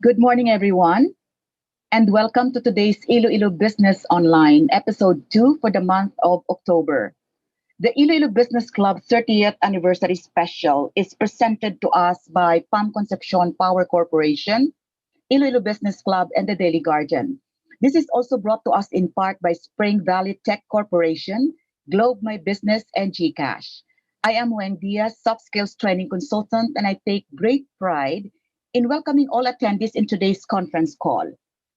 Good morning, everyone, and welcome to today's Iloilo Business Online, episode 2 for the month of October. The Iloilo Business Club 30th Anniversary Special is presented to us by Pam Concepcion Power Corporation, Iloilo Business Club, and the Daily Guardian. This is also brought to us in part by Spring Valley Tech Corporation, Globe My Business, and GCash. I am Wen Diaz, soft skills training consultant, and I take great pride in welcoming all attendees in today's conference call.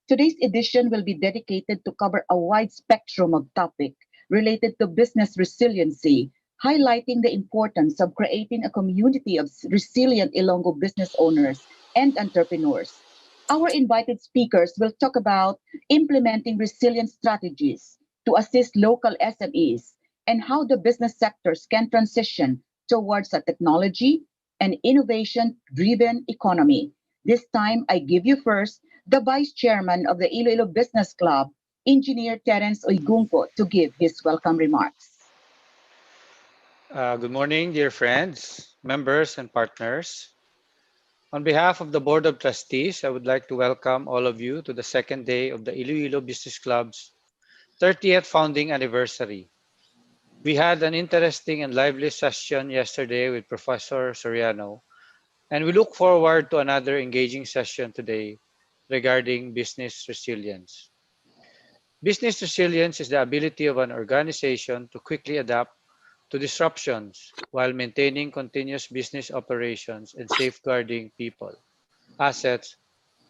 Today's edition will be dedicated to cover a wide spectrum of topic related to business resiliency, highlighting the importance of creating a community of resilient Ilonggo business owners and entrepreneurs. Our invited speakers will talk about implementing resilient strategies to assist local SMEs and how the business sectors can transition towards a technology and innovation driven economy. This time, I give you first the Vice Chairman of the Iloilo Business Club, Engineer Terence Oigunco, to give his welcome remarks. Good morning, dear friends, members, and partners. On behalf of the Board of Trustees, I would like to welcome all of you to the second day of the Iloilo Business Club's 30th founding anniversary. We had an interesting and lively session yesterday with Professor Soriano, and we look forward to another engaging session today regarding business resilience. Business resilience is the ability of an organization to quickly adapt to disruptions while maintaining continuous business operations and safeguarding people, assets,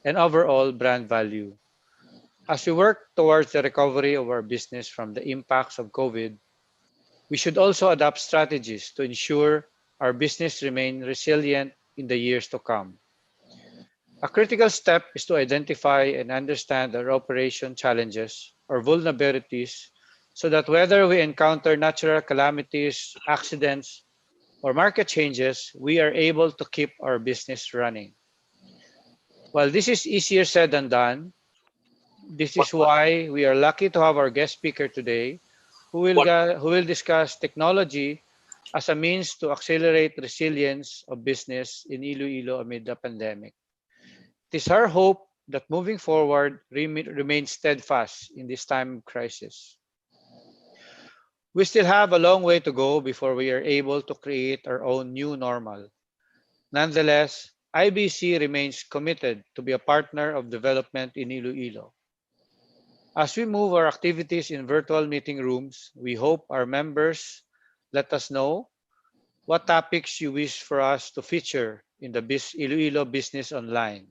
and overall brand value. As we work towards the recovery of our business from the impacts of COVID, we should also adopt strategies to ensure our business remain resilient in the years to come. A critical step is to identify and understand our operation challenges or vulnerabilities so that whether we encounter natural calamities, accidents, or market changes, we are able to keep our business running. While this is easier said than done, this is why we are lucky to have our guest speaker today who will discuss technology as a means to accelerate resilience of business in Iloilo amid the pandemic. It is our hope that moving forward remains steadfast in this time of crisis. We still have a long way to go before we are able to create our own new normal. Nonetheless, IBC remains committed to be a partner of development in Iloilo. As we move our activities in virtual meeting rooms, we hope our members let us know what topics you wish for us to feature in the Iloilo Business Online.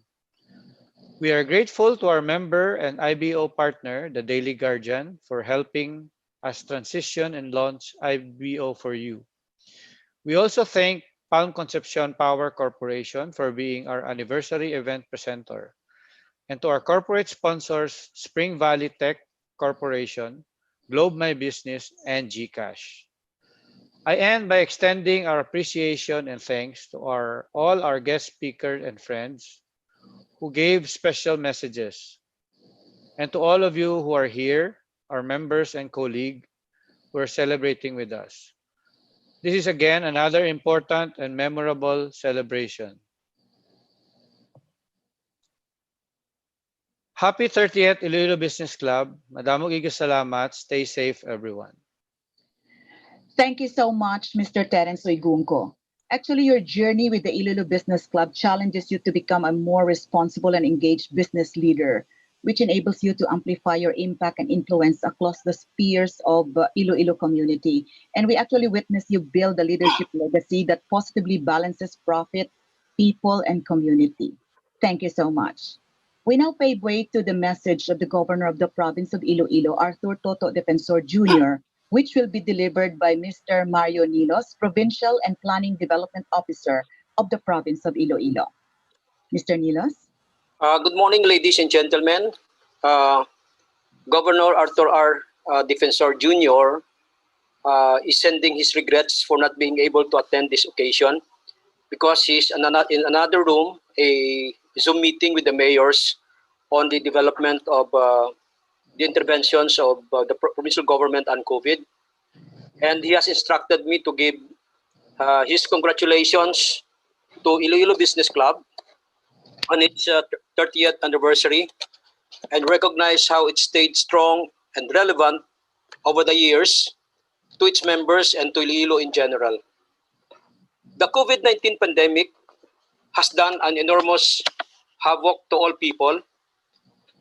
We are grateful to our member and IBO partner, the Daily Guardian, for helping us transition and launch IBO for you. We also thank Palm Concepcion Power Corporation for being our anniversary event presenter, and to our corporate sponsors, Spring Valley Tech Corporation, Globe My Business, and GCash. I end by extending our appreciation and thanks to all our guest speakers and friends who gave special messages, and to all of you who are here, our members and colleagues who are celebrating with us. This is again another important and memorable celebration. Happy 30th Iloilo Business Club. Madamong salamat. Stay safe, everyone. Thank you so much, Mr. Terence Oigunco. Actually, your journey with the Iloilo Business Club challenges you to become a more responsible and engaged business leader, which enables you to amplify your impact and influence across the spheres of Iloilo community. And we actually witness you build a leadership legacy that positively balances profit, people, and community. Thank you so much. We now pave way to the message of the Governor of the Province of Iloilo, Arthur Toto Defensor Jr., which will be delivered by Mr. Mario Nilos, Provincial and Planning Development Officer of the Province of Iloilo. Mr. Nilos? Good morning, ladies and gentlemen. Uh, Governor Arthur R. Defensor Jr. Is sending his regrets for not being able to attend this occasion because he's in another room, a Zoom meeting with the mayors on the development of the interventions of the provincial government on COVID. And he has instructed me to give his congratulations to Iloilo Business Club on its 30th anniversary and recognize how it stayed strong and relevant over the years to its members and to Iloilo in general. The COVID-19 pandemic has done an enormous havoc to all people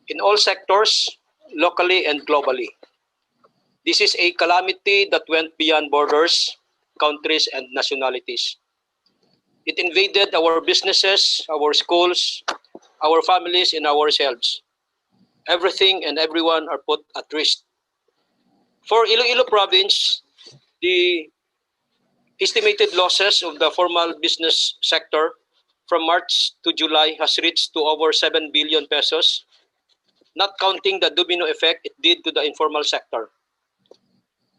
in all sectors, locally and globally. This is a calamity that went beyond borders, countries, and nationalities. It invaded our businesses, our schools, our families, and ourselves. Everything and everyone are put at risk. For Iloilo province, the estimated losses of the formal business sector from March to July has reached to over 7 billion pesos, not counting the domino effect it did to the informal sector.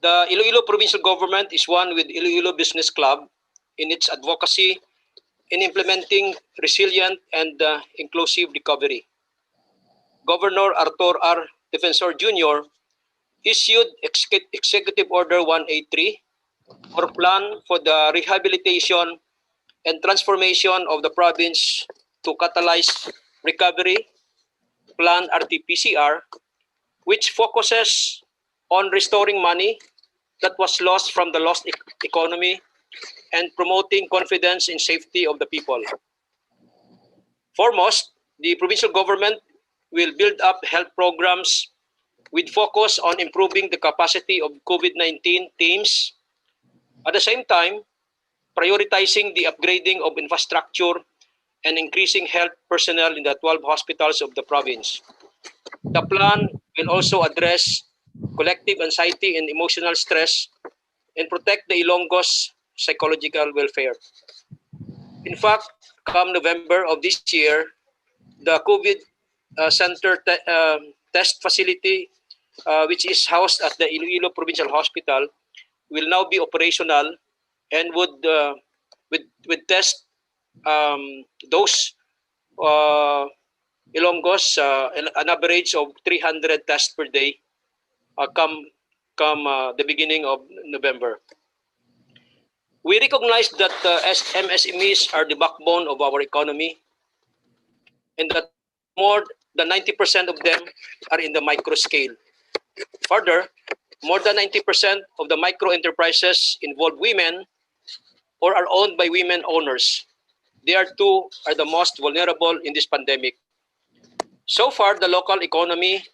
The Iloilo provincial government is one with Iloilo Business Club in its advocacy in implementing resilient and inclusive recovery. Governor Arthur R. Defensor Jr. issued Executive Order 183 or plan for the rehabilitation and transformation of the province to catalyze recovery, Plan RT-PCR, which focuses on restoring money that was lost from the lost economy and promoting confidence in safety of the people. Foremost, the provincial government will build up health programs with focus on improving the capacity of COVID-19 teams. At the same time, prioritizing the upgrading of infrastructure and increasing health personnel in the 12 hospitals of the province. The plan will also address collective anxiety and emotional stress and protect the Ilonggos' psychological welfare. In fact, come November of this year, the COVID Center test facility, which is housed at the Iloilo Provincial Hospital, will now be operational and would test those Ilonggos an average of 300 tests per day come the beginning of November. We recognize that MSMEs are the backbone of our economy and that more than 90% of them are in the micro scale. Further, more than 90% of the micro enterprises involve women or are owned by women owners. They too are the most vulnerable in this pandemic. So far, the local economy,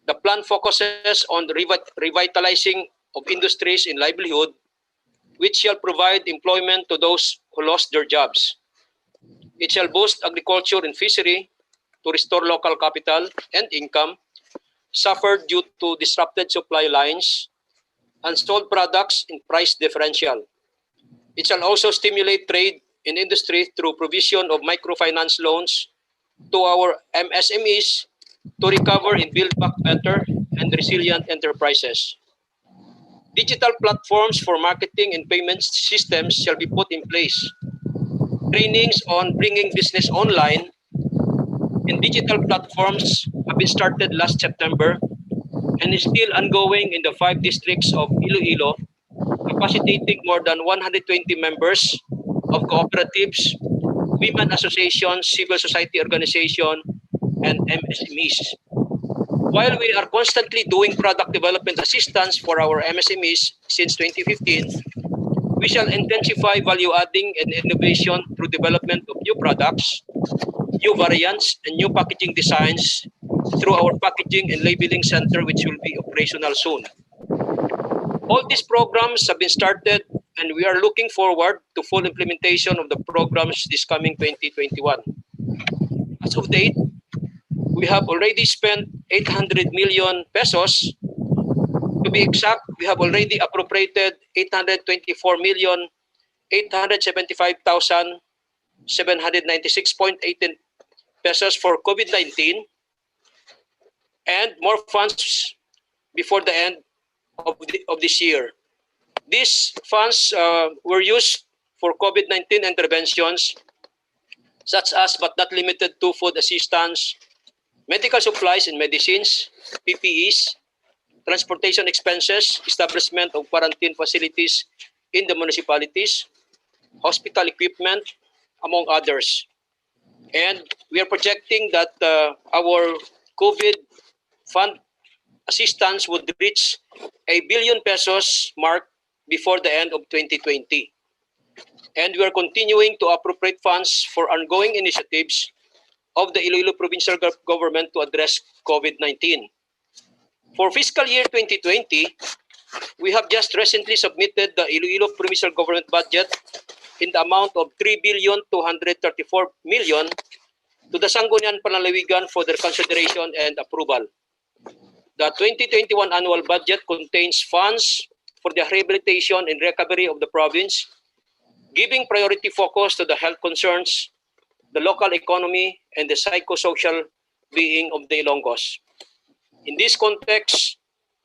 the plan focuses on the revitalizing of industries in livelihood, which shall provide employment to those who lost their jobs. It shall boost agriculture and fishery to restore local capital and income suffered due to disrupted supply lines, unsold products in price differential. It shall also stimulate trade in industry through provision of microfinance loans to our MSMEs to recover and build back better and resilient enterprises. Digital platforms for marketing and payment systems shall be put in place. Trainings on bringing business online and digital platforms have been started last September and is still ongoing in the 5 districts of Iloilo, capacitating more than 120 members of cooperatives, women associations, civil society organizations, and MSMEs. While we are constantly doing product development assistance for our MSMEs since 2015, we shall intensify value adding and innovation through development of new products, new variants, and new packaging designs through our packaging and labeling center, which will be operational soon. All these programs have been started and we are looking forward to full implementation of the programs this coming 2021. As of date, we have already spent 800 million pesos. To be exact, we have already appropriated 824,875,796.18 pesos for COVID-19 and more funds before the end of this year. These funds were used for COVID-19 interventions such as but not limited to food assistance, medical supplies and medicines, PPEs, transportation expenses, establishment of quarantine facilities in the municipalities, hospital equipment, among others. And we are projecting that our COVID fund assistance would reach ₱1 billion mark before the end of 2020. And we are continuing to appropriate funds for ongoing initiatives of the Iloilo Provincial Government to address COVID-19. For fiscal year 2020, we have just recently submitted the Iloilo Provincial Government budget in the amount of ₱3,234,000,000 to the Sangguniang Panlalawigan for their consideration and approval. The 2021 annual budget contains funds for the rehabilitation and recovery of the province, giving priority focus to the health concerns, the local economy, and the psychosocial being of the Ilonggos. In this context,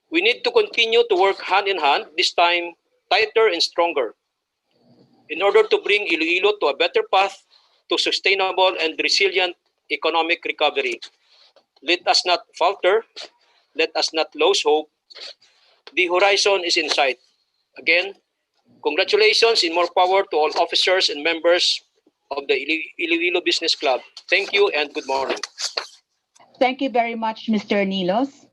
we need to continue to work hand in hand, this time tighter and stronger, in order to bring Iloilo to a better path to sustainable and resilient economic recovery. Let us not falter. Let us not lose hope. The horizon is in sight. Again, congratulations and more power to all officers and members of the Iloilo Business Club. Thank you and good morning. Thank you very much, Mr. Nilos.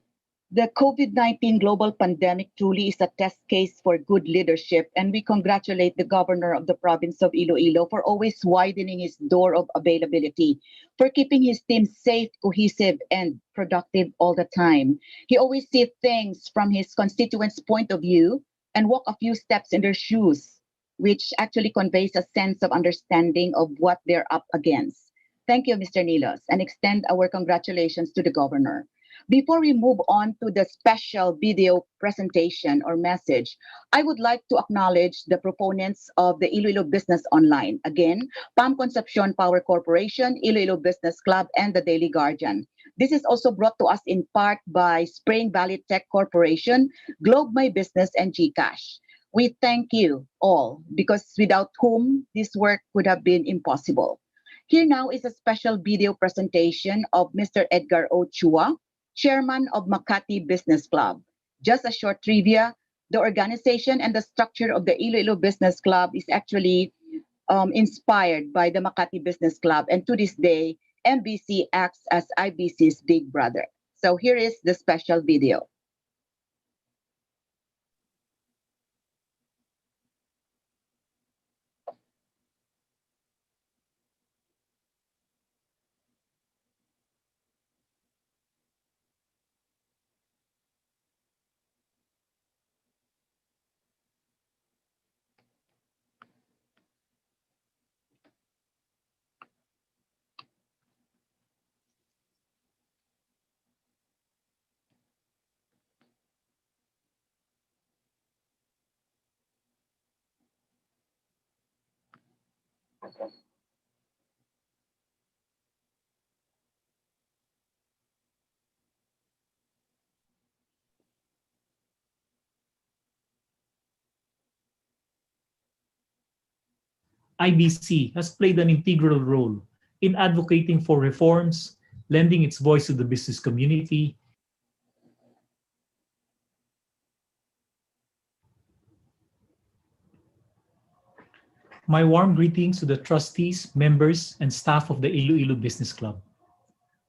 The COVID-19 global pandemic truly is a test case for good leadership, and we congratulate the governor of the province of Iloilo for always widening his door of availability, for keeping his team safe, cohesive, and productive all the time. He always sees things from his constituents' point of view and walk a few steps in their shoes, which actually conveys a sense of understanding of what they're up against. Thank you, Mr. Nilos, and extend our congratulations to the governor. Before we move on to the special video presentation or message, I would like to acknowledge the proponents of the Iloilo Business Online. Again, Pam Concepcion Power Corporation, Iloilo Business Club, and the Daily Guardian. This is also brought to us in part by Spring Valley Tech Corporation, Globe My Business, and GCash. We thank you all, because without whom this work would have been impossible. Here now is a special video presentation of Mr. Edgar Ochua, Chairman of Makati Business Club. Just a short trivia, the organization and the structure of the Iloilo Business Club is actually inspired by the Makati Business Club, and to this day, MBC acts as IBC's big brother. So here is the special video. IBC has played an integral role in advocating for reforms, lending its voice to the business community. My warm greetings to the trustees, members, and staff of the Iloilo Business Club.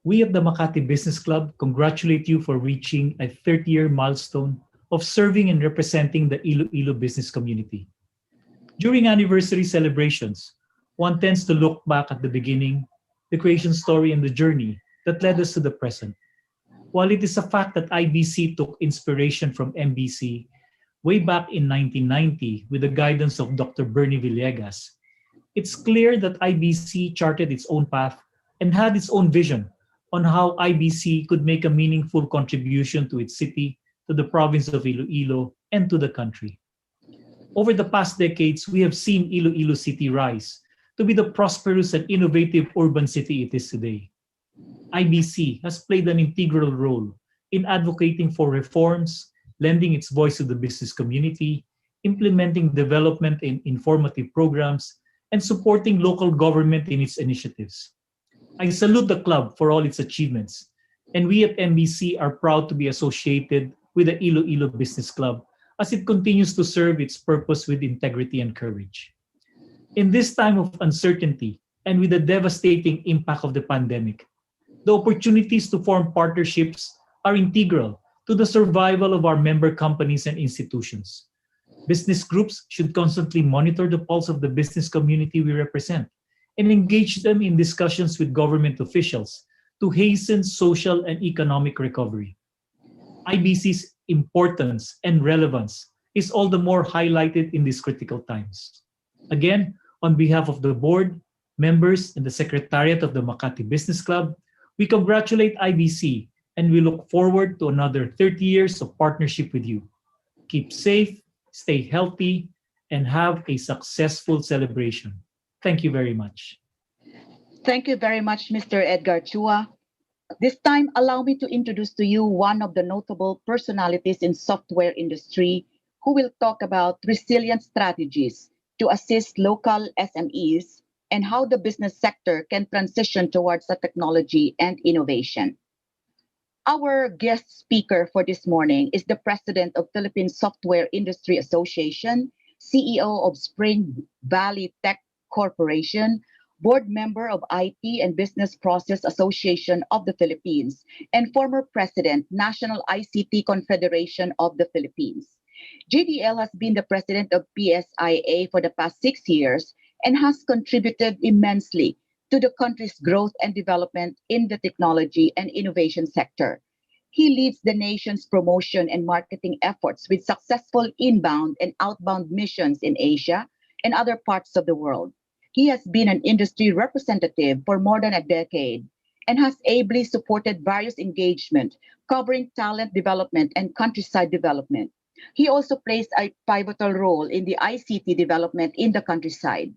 We at the Makati Business Club congratulate you for reaching a 30-year milestone of serving and representing the Iloilo business community. During anniversary celebrations, one tends to look back at the beginning, the creation story, and the journey that led us to the present. While it is a fact that IBC took inspiration from MBC way back in 1990 with the guidance of Dr. Bernie Villegas, it's clear that IBC charted its own path and had its own vision on how IBC could make a meaningful contribution to its city, to the province of Iloilo, and to the country. Over the past decades, we have seen Iloilo City rise to be the prosperous and innovative urban city it is today. IBC has played an integral role in advocating for reforms, lending its voice to the business community, implementing development and informative programs, and supporting local government in its initiatives. I salute the club for all its achievements, and we at MBC are proud to be associated with the Iloilo Business Club as it continues to serve its purpose with integrity and courage. In this time of uncertainty, and with the devastating impact of the pandemic. The opportunities to form partnerships are integral to the survival of our member companies and institutions. Business groups should constantly monitor the pulse of the business community we represent and engage them in discussions with government officials to hasten social and economic recovery. IBC's importance and relevance is all the more highlighted in these critical times. Again, on behalf of the board, members, and the Secretariat of the Makati Business Club, we congratulate IBC and we look forward to another 30 years of partnership with you. Keep safe, stay healthy, and have a successful celebration. Thank you very much. Thank you very much, Mr. Edgar Chua. This time, allow me to introduce to you one of the notable personalities in software industry who will talk about resilient strategies to assist local SMEs and how the business sector can transition towards the technology and innovation. Our guest speaker for this morning is the president of Philippine Software Industry Association, CEO of Spring Valley Tech Corporation, board member of IT and Business Process Association of the Philippines, and former president, National ICT Confederation of the Philippines. JDL has been the president of PSIA for the past 6 years and has contributed immensely to the country's growth and development in the technology and innovation sector. He leads the nation's promotion and marketing efforts with successful inbound and outbound missions in Asia and other parts of the world. He has been an industry representative for more than a decade and has ably supported various engagements covering talent development and countryside development. He also plays a pivotal role in the ICT development in the countryside.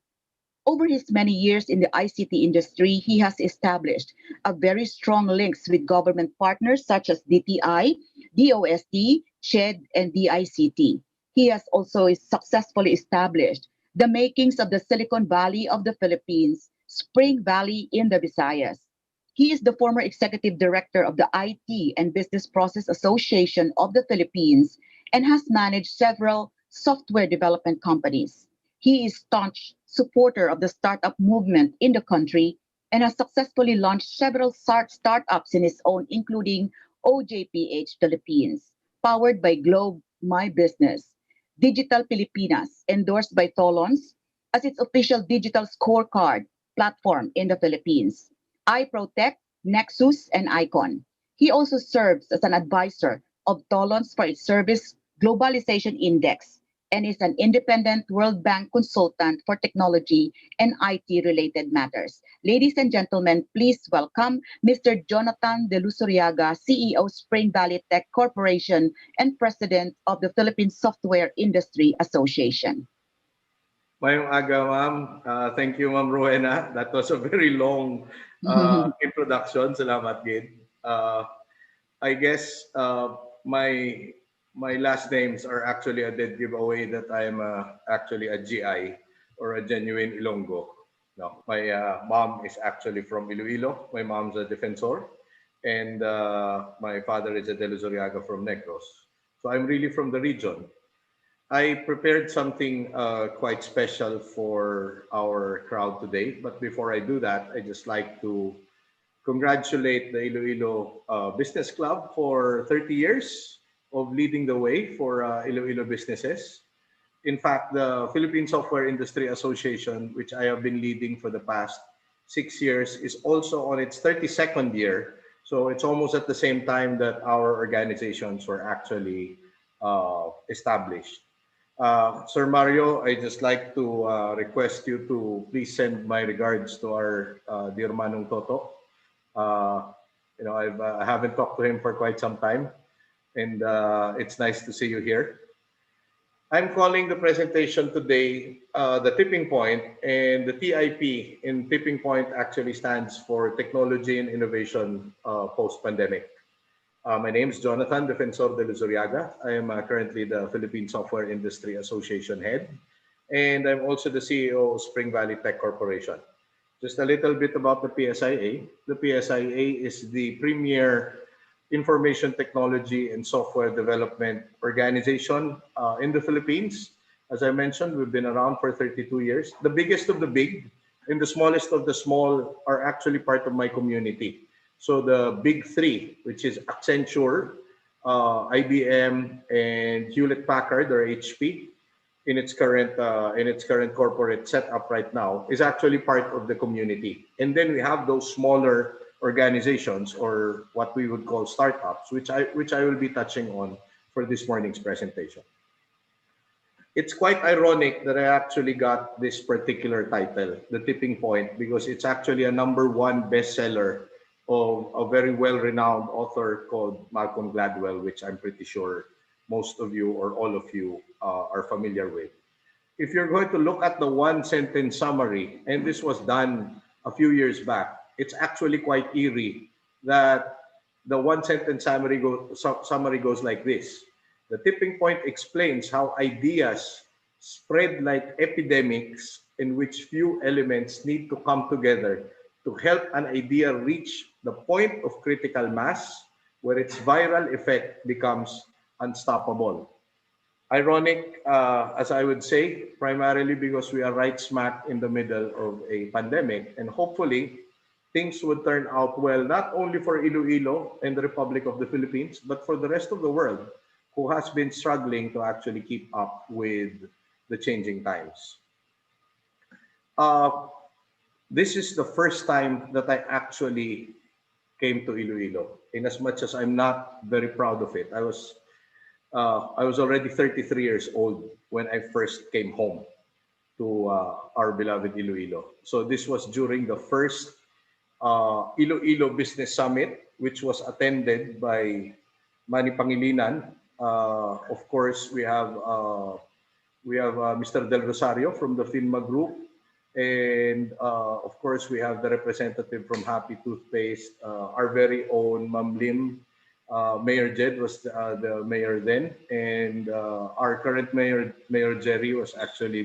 Over his many years in the ICT industry, he has established a very strong links with government partners such as DTI, DOST, SHED, and DICT. He has also successfully established the makings of the Silicon Valley of the Philippines, Spring Valley in the Visayas. He is the former executive director of the IT and Business Process Association of the Philippines and has managed several software development companies. He is staunch supporter of the startup movement in the country and has successfully launched several startups in his own, including OJPH Philippines, powered by Globe My Business, Digital Pilipinas, endorsed by Tolons as its official digital scorecard platform in the Philippines, iProtect, Nexus, and Icon. He also serves as an advisor of Tolons for its service Globalization Index and is an independent World Bank consultant for technology and IT-related matters. Ladies and gentlemen, please welcome Mr. Jonathan De Lusuriaga, CEO Spring Valley Tech Corporation and President of the Philippine Software Industry Association. Mayong aga, ma'am. Thank you, Ma'am Rowena. That was a very long introduction. Salamat, Gid. I guess my last names are actually a dead giveaway that I'm actually a GI or a genuine Ilonggo. No, my mom is actually from Iloilo. My mom's a defensor, and my father is a De Luzuriaga from Negros. So I'm really from the region. I prepared something quite special for our crowd today. But before I do that, I just like to congratulate the Iloilo Business Club for 30 years of leading the way for Iloilo businesses. In fact, the Philippine Software Industry Association, which I have been leading for the past 6 years, is also on its 32nd year. So it's almost at the same time that our organizations were actually established. Sir Mario, I just like to request you to please send my regards to our dear Manong Toto. I haven't talked to him for quite some time, and it's nice to see you here. I'm calling the presentation today the tipping point, and the TIP in tipping point actually stands for Technology and Innovation Post-Pandemic. My name is Jonathan Defensor de Luzuriaga. I am currently the Philippine Software Industry Association head, and I'm also the CEO of Spring Valley Tech Corporation. Just a little bit about the PSIA. The PSIA is the premier information technology and software development organization in the Philippines. As I mentioned, we've been around for 32 years. The biggest of the big, and the smallest of the small are actually part of my community. So the big three, which is Accenture, IBM, and Hewlett Packard or HP, in its current corporate setup right now, is actually part of the community. And then we have those smaller organizations, or what we would call startups, which I will be touching on for this morning's presentation. It's quite ironic that I actually got this particular title, The Tipping Point, because it's actually a #1 bestseller of a very well-renowned author called Malcolm Gladwell, which I'm pretty sure most of you or all of you are familiar with. If you're going to look at the one sentence summary, and this was done a few years back, it's actually quite eerie that the one sentence summary goes like this. The tipping point explains how ideas spread like epidemics in which few elements need to come together to help an idea reach the point of critical mass where its viral effect becomes unstoppable. Ironic, as I would say, primarily because we are right smack in the middle of a pandemic, and hopefully things would turn out well, not only for Iloilo and the Republic of the Philippines, but for the rest of the world who has been struggling to actually keep up with the changing times. Uh, this is the first time that I actually came to Iloilo. In as much as I'm not very proud of it, I was already 33 years old when I first came home to our beloved Iloilo. So this was during the first Iloilo Business Summit, which was attended by Manny Pangilinan. Of course, we have Mr. Del Rosario from the FINMA Group, and of course, we have the representative from Happy Toothpaste, our very own Ma'am Lim. Mayor Jed was the mayor then, and our current mayor, Mayor Jerry, was actually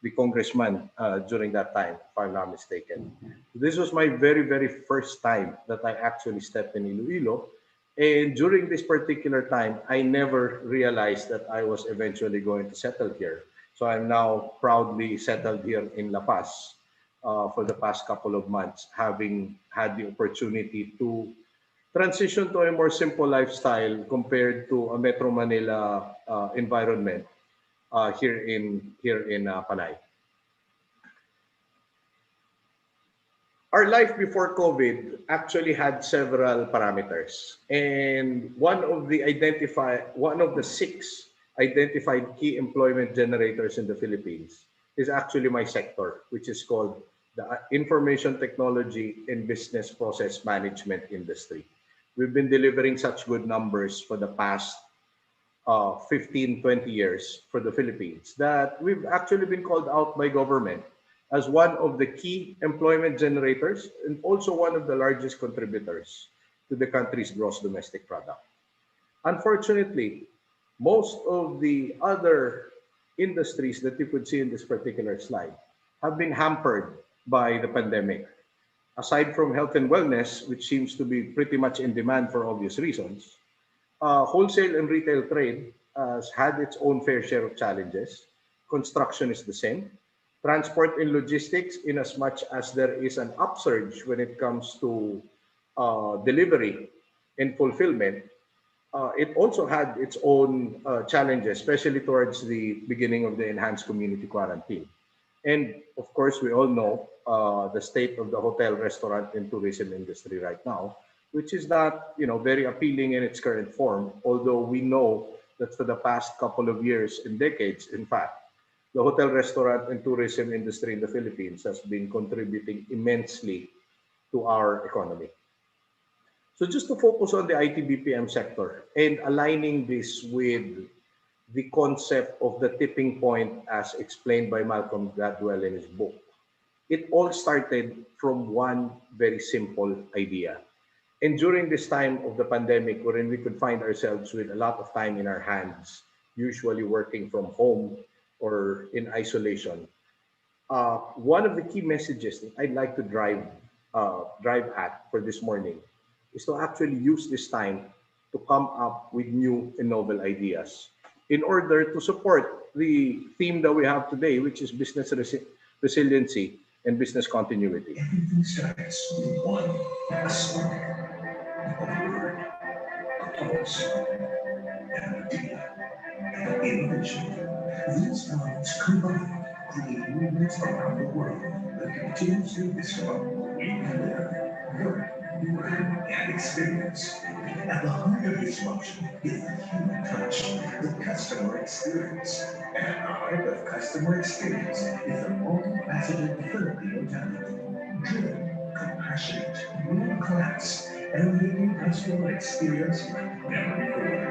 the congressman during that time, if I'm not mistaken. This was my very, very first time that I actually stepped in Iloilo. And during this particular time, I never realized that I was eventually going to settle here. So I'm now proudly settled here in La Paz for the past couple of months, having had the opportunity to transition to a more simple lifestyle compared to a Metro Manila environment here in Panay. Our life before COVID actually had several parameters, and one of the six identified key employment generators in the Philippines is actually my sector, which is called the Information Technology and Business Process Management industry. We've been delivering such good numbers for the past 15, 20 years for the Philippines that we've actually been called out by government as one of the key employment generators and also one of the largest contributors to the country's gross domestic product. Unfortunately, most of the other industries that you could see in this particular slide have been hampered by the pandemic. Aside from health and wellness, which seems to be pretty much in demand for obvious reasons, wholesale and retail trade has had its own fair share of challenges. Construction is the same. Transport and logistics, in as much as there is an upsurge when it comes to delivery and fulfillment, it also had its own challenges, especially towards the beginning of the enhanced community quarantine. And of course, we all know the state of the hotel, restaurant, and tourism industry right now, which is not, very appealing in its current form. Although we know that for the past couple of years and decades, in fact, the hotel, restaurant, and tourism industry in the Philippines has been contributing immensely to our economy. So just to focus on the IT BPM sector and aligning this with the concept of the tipping point as explained by Malcolm Gladwell in his book. It all started from one very simple idea. And during this time of the pandemic, wherein we could find ourselves with a lot of time in our hands, usually working from home or in isolation, one of the key messages that I'd like to drive at for this morning is to actually use this time to come up with new and novel ideas in order to support the theme that we have today, which is resiliency, and business continuity. Everything starts with one, a spark, a word, a pulse, an idea, and innovation. These elements combined create movements around the world that continuously disrupt what we live, work, learn, and experience. At the heart of disruption is the human touch, the customer experience. And at the heart of customer experience is the multifaceted Filipino talent. Driven, compassionate, world class, elevating customer experience like never before.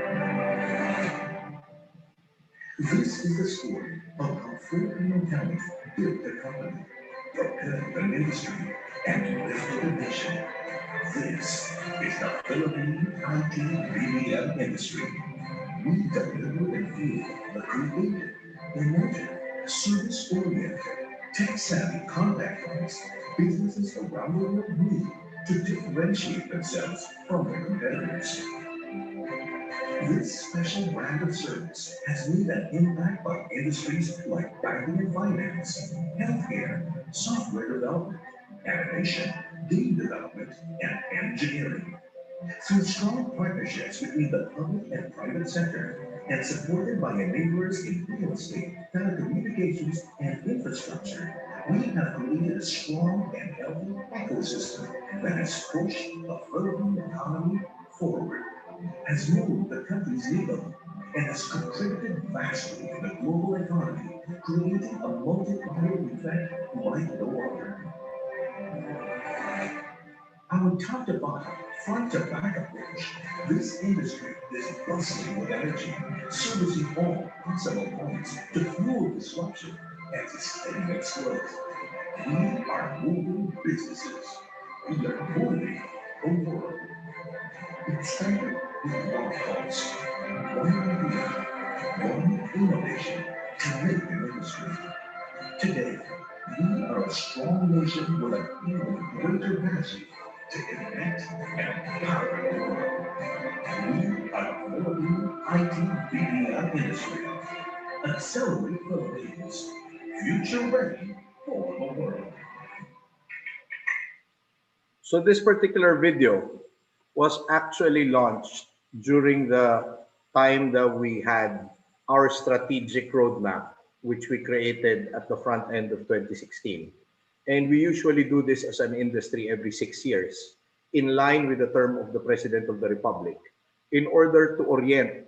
This is the story of how Filipino talent built the company, propelled an industry, and lifted a nation. This is the Philippine IT BDM industry. We deliver and feel the creative, imaginative, service-oriented, tech-savvy contact points businesses around the world need to differentiate themselves from their competitors. This special brand of service has made an impact on industries like banking and finance, healthcare, software development, animation, game development, and engineering. Through strong partnerships between the public and private sector, and supported by enablers in real estate, telecommunications, and infrastructure, we have created a strong and healthy ecosystem that has pushed the Philippine economy forward, has moved the country's needle, and has contributed vastly to the global economy, creating a multiplier effect like no other. Our top to bottom, front to back approach, this industry is bustling with energy, servicing all possible points to fuel disruption and sustain its growth. We are moving businesses. We are moving the world. It started with one pulse, one idea, one innovation to make an industry. Today, we are a strong nation with an even greater passion to connect and empower the world. We are the Philippine IT BDM industry. Accelerate Philippines. Future ready for the world. So this particular video was actually launched during the time that we had our strategic roadmap, which we created at the front end of 2016. And we usually do this as an industry every 6 years, in line with the term of the President of the Republic, in order to orient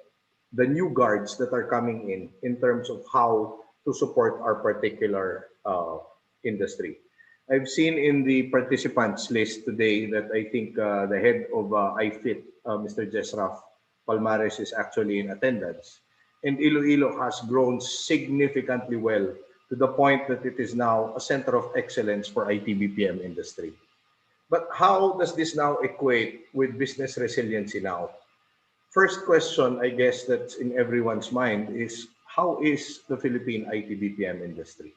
the new guards that are coming in terms of how to support our particular industry. I've seen in the participants list today that I think the head of IFIT, Mr. Jesraf Palmares, is actually in attendance. And Iloilo has grown significantly well to the point that it is now a center of excellence for IT-BPM industry. But how does this now equate with business resiliency now? First question, I guess, that's in everyone's mind is, how is the Philippine IT-BPM industry?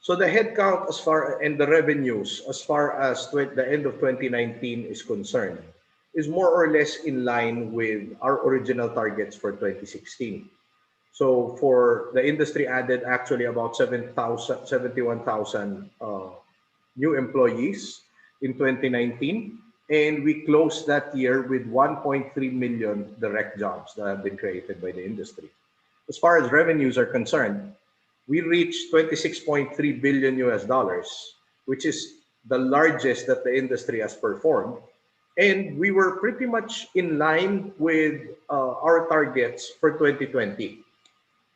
So the headcount as far and the revenues as far as the end of 2019 is concerned is more or less in line with our original targets for 2016. So for the industry added actually about 71,000 new employees in 2019, and we closed that year with 1.3 million direct jobs that have been created by the industry. As far as revenues are concerned, we reached 26.3 billion US dollars, which is the largest that the industry has performed. And we were pretty much in line with our targets for 2020.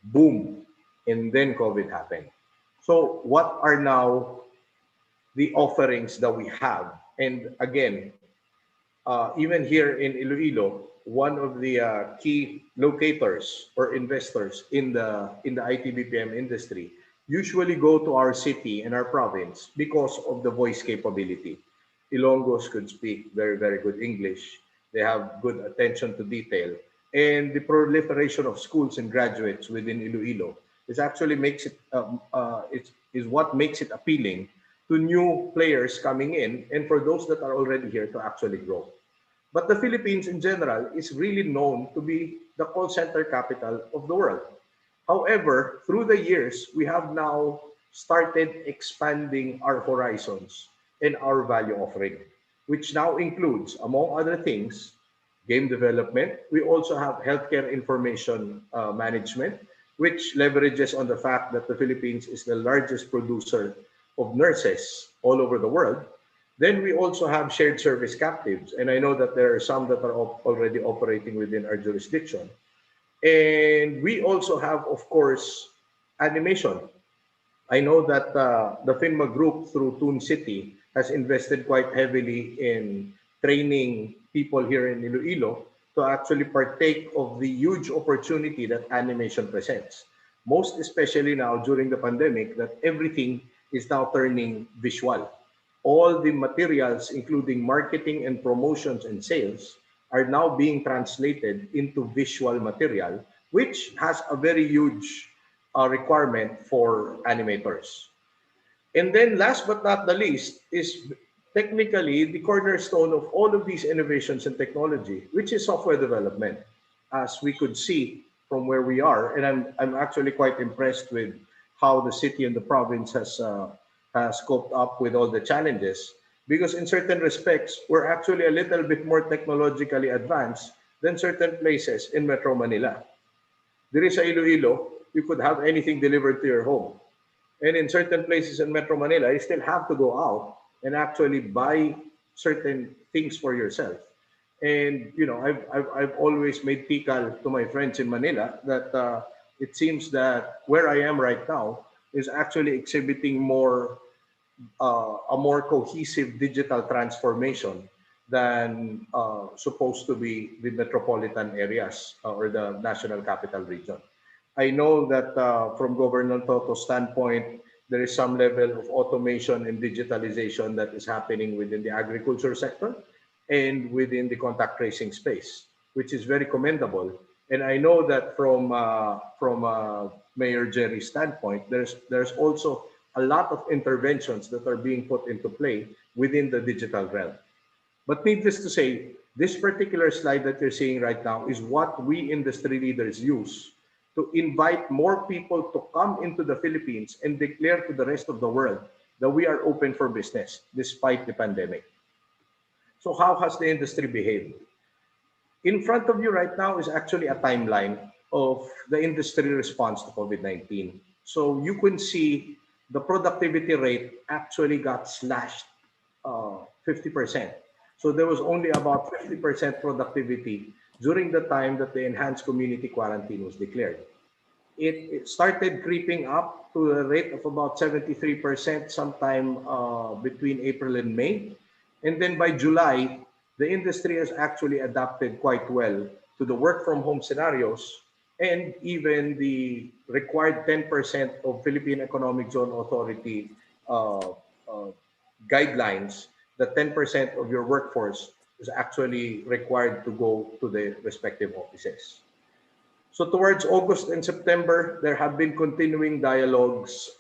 Boom. And then COVID happened. So what are now the offerings that we have? And again, even here in Iloilo, one of the key locators or investors in the IT-BPM industry usually go to our city and our province because of the voice capability. Ilonggos could speak very, very good English. They have good attention to detail. And the proliferation of schools and graduates within Iloilo is actually is what makes it appealing to new players coming in and for those that are already here to actually grow. But the Philippines in general is really known to be the call center capital of the world. However, through the years, we have now started expanding our horizons and our value offering, which now includes, among other things, game development. We also have healthcare information management, which leverages on the fact that the Philippines is the largest producer of nurses all over the world. Then we also have shared service captives, and I know that there are some that are already operating within our jurisdiction. And we also have, of course, animation. I know that the FINMA Group through Toon City has invested quite heavily in training people here in Iloilo to actually partake of the huge opportunity that animation presents. Most especially now during the pandemic, that everything is now turning visual. All the materials, including marketing and promotions and sales, are now being translated into visual material, which has a very huge requirement for animators. And then last but not the least is technically the cornerstone of all of these innovations and technology, which is software development. As we could see from where we are, and I'm actually quite impressed with how the city and the province has coped up with all the challenges, because in certain respects, we're actually a little bit more technologically advanced than certain places in Metro Manila. Diri sa Iloilo, you could have anything delivered to your home. And in certain places in Metro Manila, you still have to go out and actually buy certain things for yourself. And I've always made tikal to my friends in Manila that it seems that where I am right now is actually exhibiting a more cohesive digital transformation than supposed to be the metropolitan areas or the national capital region. I know that from Governor Toto's standpoint, there is some level of automation and digitalization that is happening within the agriculture sector and within the contact tracing space, which is very commendable. And I know that from Mayor Jerry's standpoint, there's also a lot of interventions that are being put into play within the digital realm. But needless to say, this particular slide that you're seeing right now is what we industry leaders use to invite more people to come into the Philippines and declare to the rest of the world that we are open for business despite the pandemic. So how has the industry behaved? In front of you right now is actually a timeline of the industry response to COVID-19. So you can see the productivity rate actually got slashed 50%. So there was only about 50% productivity during the time that the enhanced community quarantine was declared. It started creeping up to a rate of about 73% sometime between April and May. And then by July, the industry has actually adapted quite well to the work from home scenarios and even the required 10% of Philippine Economic Zone Authority uh, guidelines, that 10% of your workforce is actually required to go to the respective offices. So towards August and September, there have been continuing dialogues.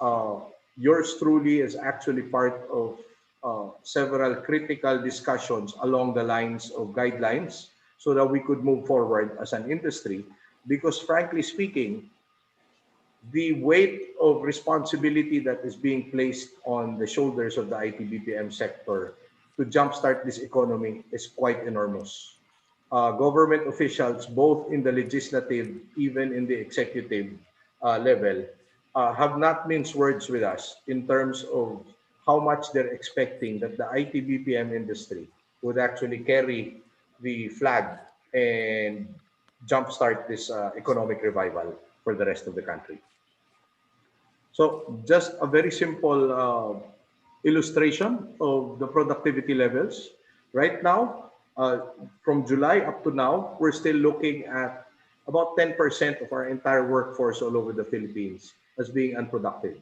Yours truly is actually part of several critical discussions along the lines of guidelines so that we could move forward as an industry. Because frankly speaking, the weight of responsibility that is being placed on the shoulders of the IT-BPM sector to jumpstart this economy is quite enormous. Government officials, both in the legislative, even in the executive level, have not minced words with us in terms of how much they're expecting that the IT-BPM industry would actually carry the flag and jumpstart this economic revival for the rest of the country. So just a very simple illustration of the productivity levels. Right now, from July up to now, we're still looking at about 10% of our entire workforce all over the Philippines as being unproductive.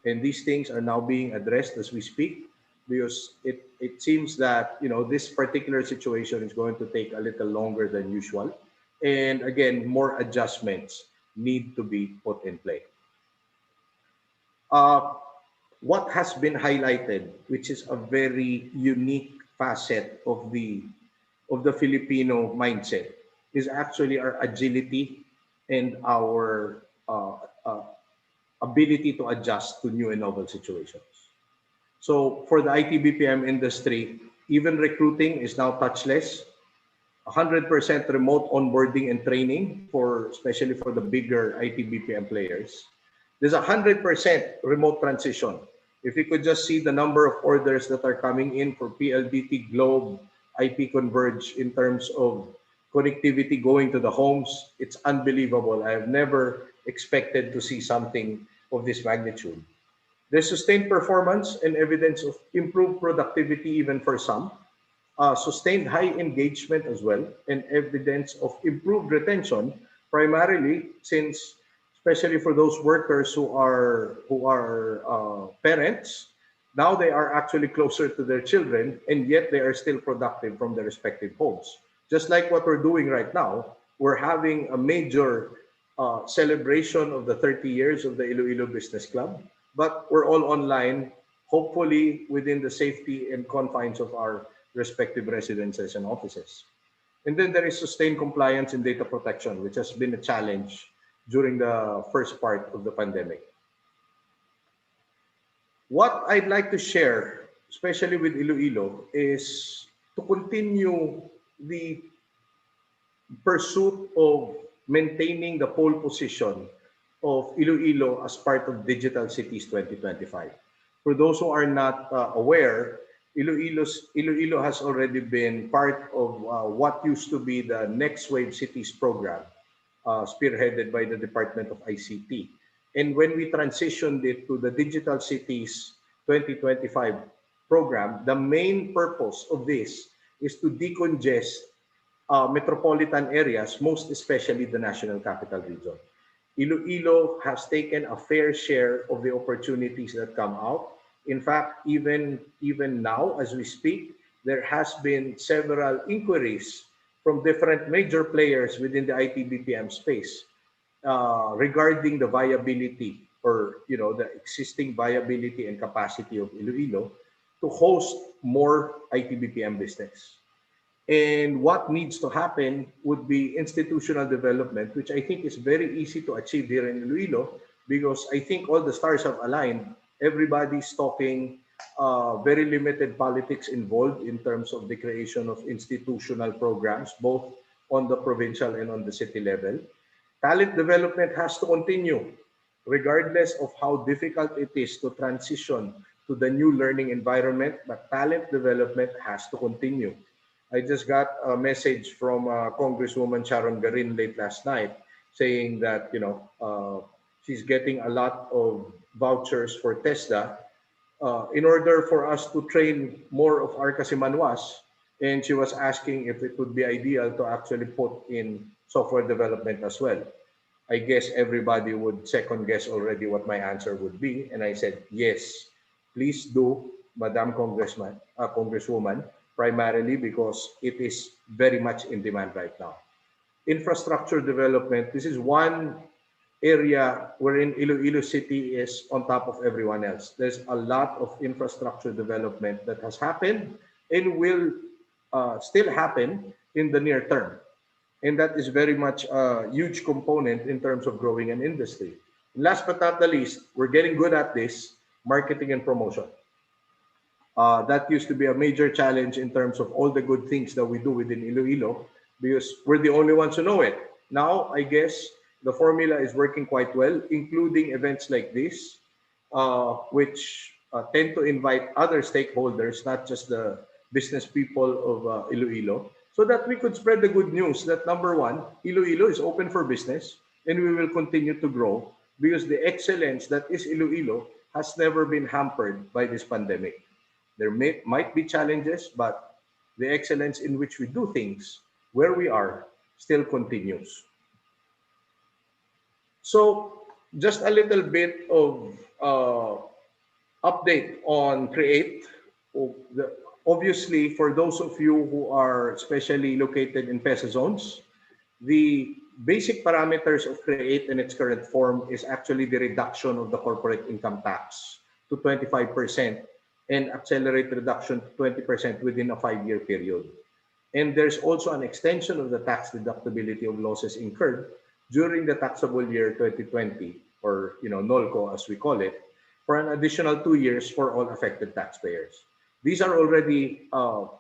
And these things are now being addressed as we speak because it seems that this particular situation is going to take a little longer than usual. And again, more adjustments need to be put in play. Uh, what has been highlighted, which is a very unique facet of the Filipino mindset, is actually our agility and our ability to adjust to new and novel situations. So for the IT BPM industry, even recruiting is now touchless. 100% remote onboarding and training for especially for the bigger IT BPM players. There's 100% remote transition. If you could just see the number of orders that are coming in for PLDT, Globe, IP Converge in terms of connectivity going to the homes, it's unbelievable. I have never expected to see something of this magnitude. There's sustained performance and evidence of improved productivity even for some, sustained high engagement as well, and evidence of improved retention, primarily since, especially for those workers who are parents, now they are actually closer to their children, and yet they are still productive from their respective homes. Just like what we're doing right now, we're having a major celebration of the 30 years of the Iloilo Business Club, but we're all online, hopefully within the safety and confines of our respective residences and offices. And then there is sustained compliance in data protection, which has been a challenge during the first part of the pandemic. What I'd like to share, especially with Iloilo, is to continue the pursuit of maintaining the pole position of Iloilo as part of Digital Cities 2025. For those who are not aware, Iloilo has already been part of what used to be the Next Wave Cities program, spearheaded by the Department of ICT. And when we transitioned it to the Digital Cities 2025 program, the main purpose of this is to decongest metropolitan areas, most especially the National Capital Region. Iloilo has taken a fair share of the opportunities that come out. In fact, even now, as we speak, there has been several inquiries from different major players within the IT BPM space regarding the viability or the existing viability and capacity of Iloilo to host more IT BPM business. And what needs to happen would be institutional development, which I think is very easy to achieve here in Iloilo because I think all the stars have aligned. Everybody's talking very limited politics involved in terms of the creation of institutional programs, both on the provincial and on the city level. Talent development has to continue, regardless of how difficult it is to transition to the new learning environment, but talent development has to continue. I just got a message from Congresswoman Sharon Garin late last night saying that she's getting a lot of vouchers for TESDA in order for us to train more of our Kasimanwas. And she was asking if it would be ideal to actually put in software development as well. I guess everybody would second guess already what my answer would be. And I said, yes, please do, Madam Congresswoman, primarily because it is very much in demand right now. Infrastructure development, this is one area wherein Iloilo City is on top of everyone else. There's a lot of infrastructure development that has happened and will still happen in the near term. And that is very much a huge component in terms of growing an industry. And last but not the least, we're getting good at this, marketing and promotion. That used to be a major challenge in terms of all the good things that we do within Iloilo because we're the only ones who know it. Now, I guess the formula is working quite well, including events like this, which tend to invite other stakeholders, not just the business people of Iloilo, so that we could spread the good news that number one, Iloilo is open for business and we will continue to grow because the excellence that is Iloilo has never been hampered by this pandemic. There might be challenges, but the excellence in which we do things where we are still continues. So just a little bit of update on Create. Obviously, for those of you who are especially located in PESA zones, the basic parameters of Create in its current form is actually the reduction of the corporate income tax to 25% and accelerate reduction to 20% within a 5-year period. And there's also an extension of the tax deductibility of losses incurred during the taxable year 2020 or NOLCO as we call it, for an additional 2 years for all affected taxpayers. These are already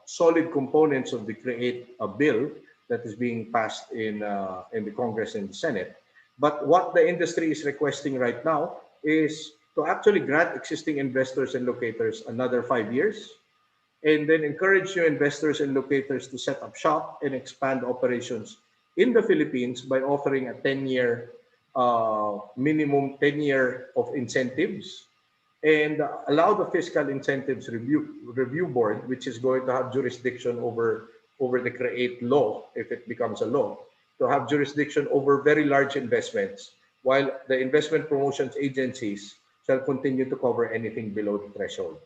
solid components of the CREATE bill that is being passed in the Congress and the Senate. But what the industry is requesting right now is to actually grant existing investors and locators another 5 years, and then encourage new investors and locators to set up shop and expand operations in the Philippines by offering a 10-year minimum 10-year of incentives, and allow the fiscal incentives review board, which is going to have jurisdiction over the CREATE law if it becomes a law, to have jurisdiction over very large investments, while the investment promotions agencies shall continue to cover anything below the threshold.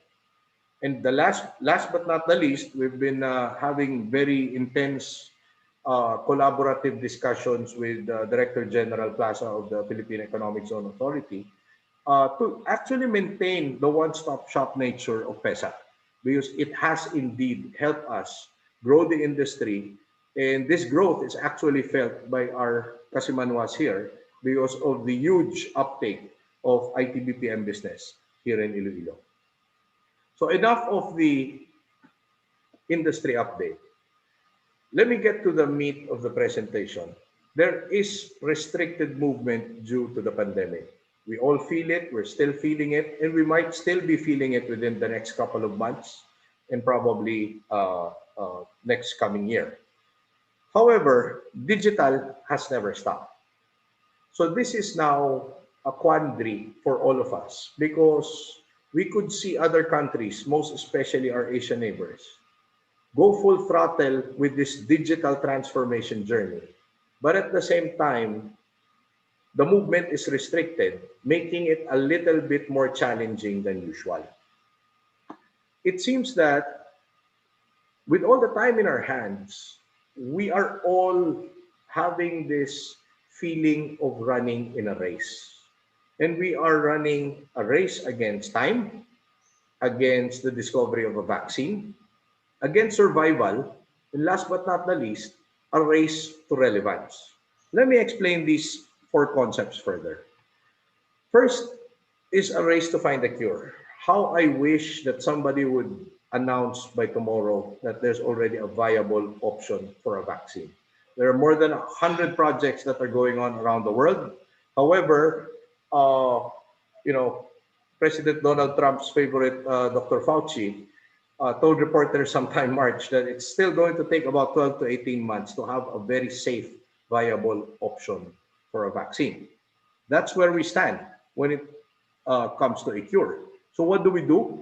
And the last but not the least, we've been having very intense collaborative discussions with Director General Plaza of the Philippine Economic Zone Authority to actually maintain the one-stop shop nature of PESA, because it has indeed helped us grow the industry. And this growth is actually felt by our Kasimanwas here because of the huge uptake of IT-BPM business here in Iloilo. So enough of the industry update. Let me get to the meat of the presentation. There is restricted movement due to the pandemic. We all feel it, we're still feeling it, and we might still be feeling it within the next couple of months and probably next coming year. However, digital has never stopped. So this is now a quandary for all of us, because we could see other countries, most especially our Asian neighbors, go full throttle with this digital transformation journey. But at the same time, the movement is restricted, making it a little bit more challenging than usual. It seems that with all the time in our hands, we are all having this feeling of running in a race. And we are running a race against time, against the discovery of a vaccine, against survival, and last but not the least, a race to relevance. Let me explain these four concepts further. First is a race to find a cure. How I wish that somebody would announce by tomorrow that there's already a viable option for a vaccine. There are more than 100 projects that are going on around the world. However, you know, President Donald Trump's favorite, Dr. Fauci, told reporters sometime March that it's still going to take about 12 to 18 months to have a very safe, viable option for a vaccine. That's where we stand when it comes to a cure. So what do?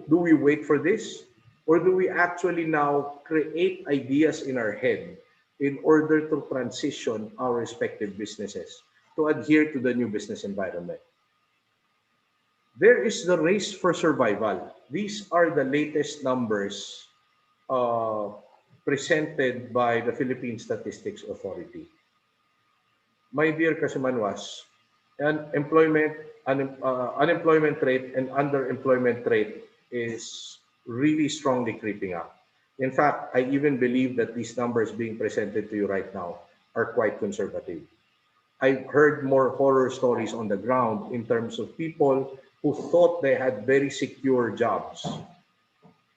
Do we wait for this? Or do we actually now create ideas in our head in order to transition our respective businesses to adhere to the new business environment? There is the race for survival. These are the latest numbers presented by the Philippine Statistics Authority. My dear Kasimanwas, unemployment rate and underemployment rate is really strongly creeping up. In fact, I even believe that these numbers being presented to you right now are quite conservative. I've heard more horror stories on the ground in terms of people who thought they had very secure jobs,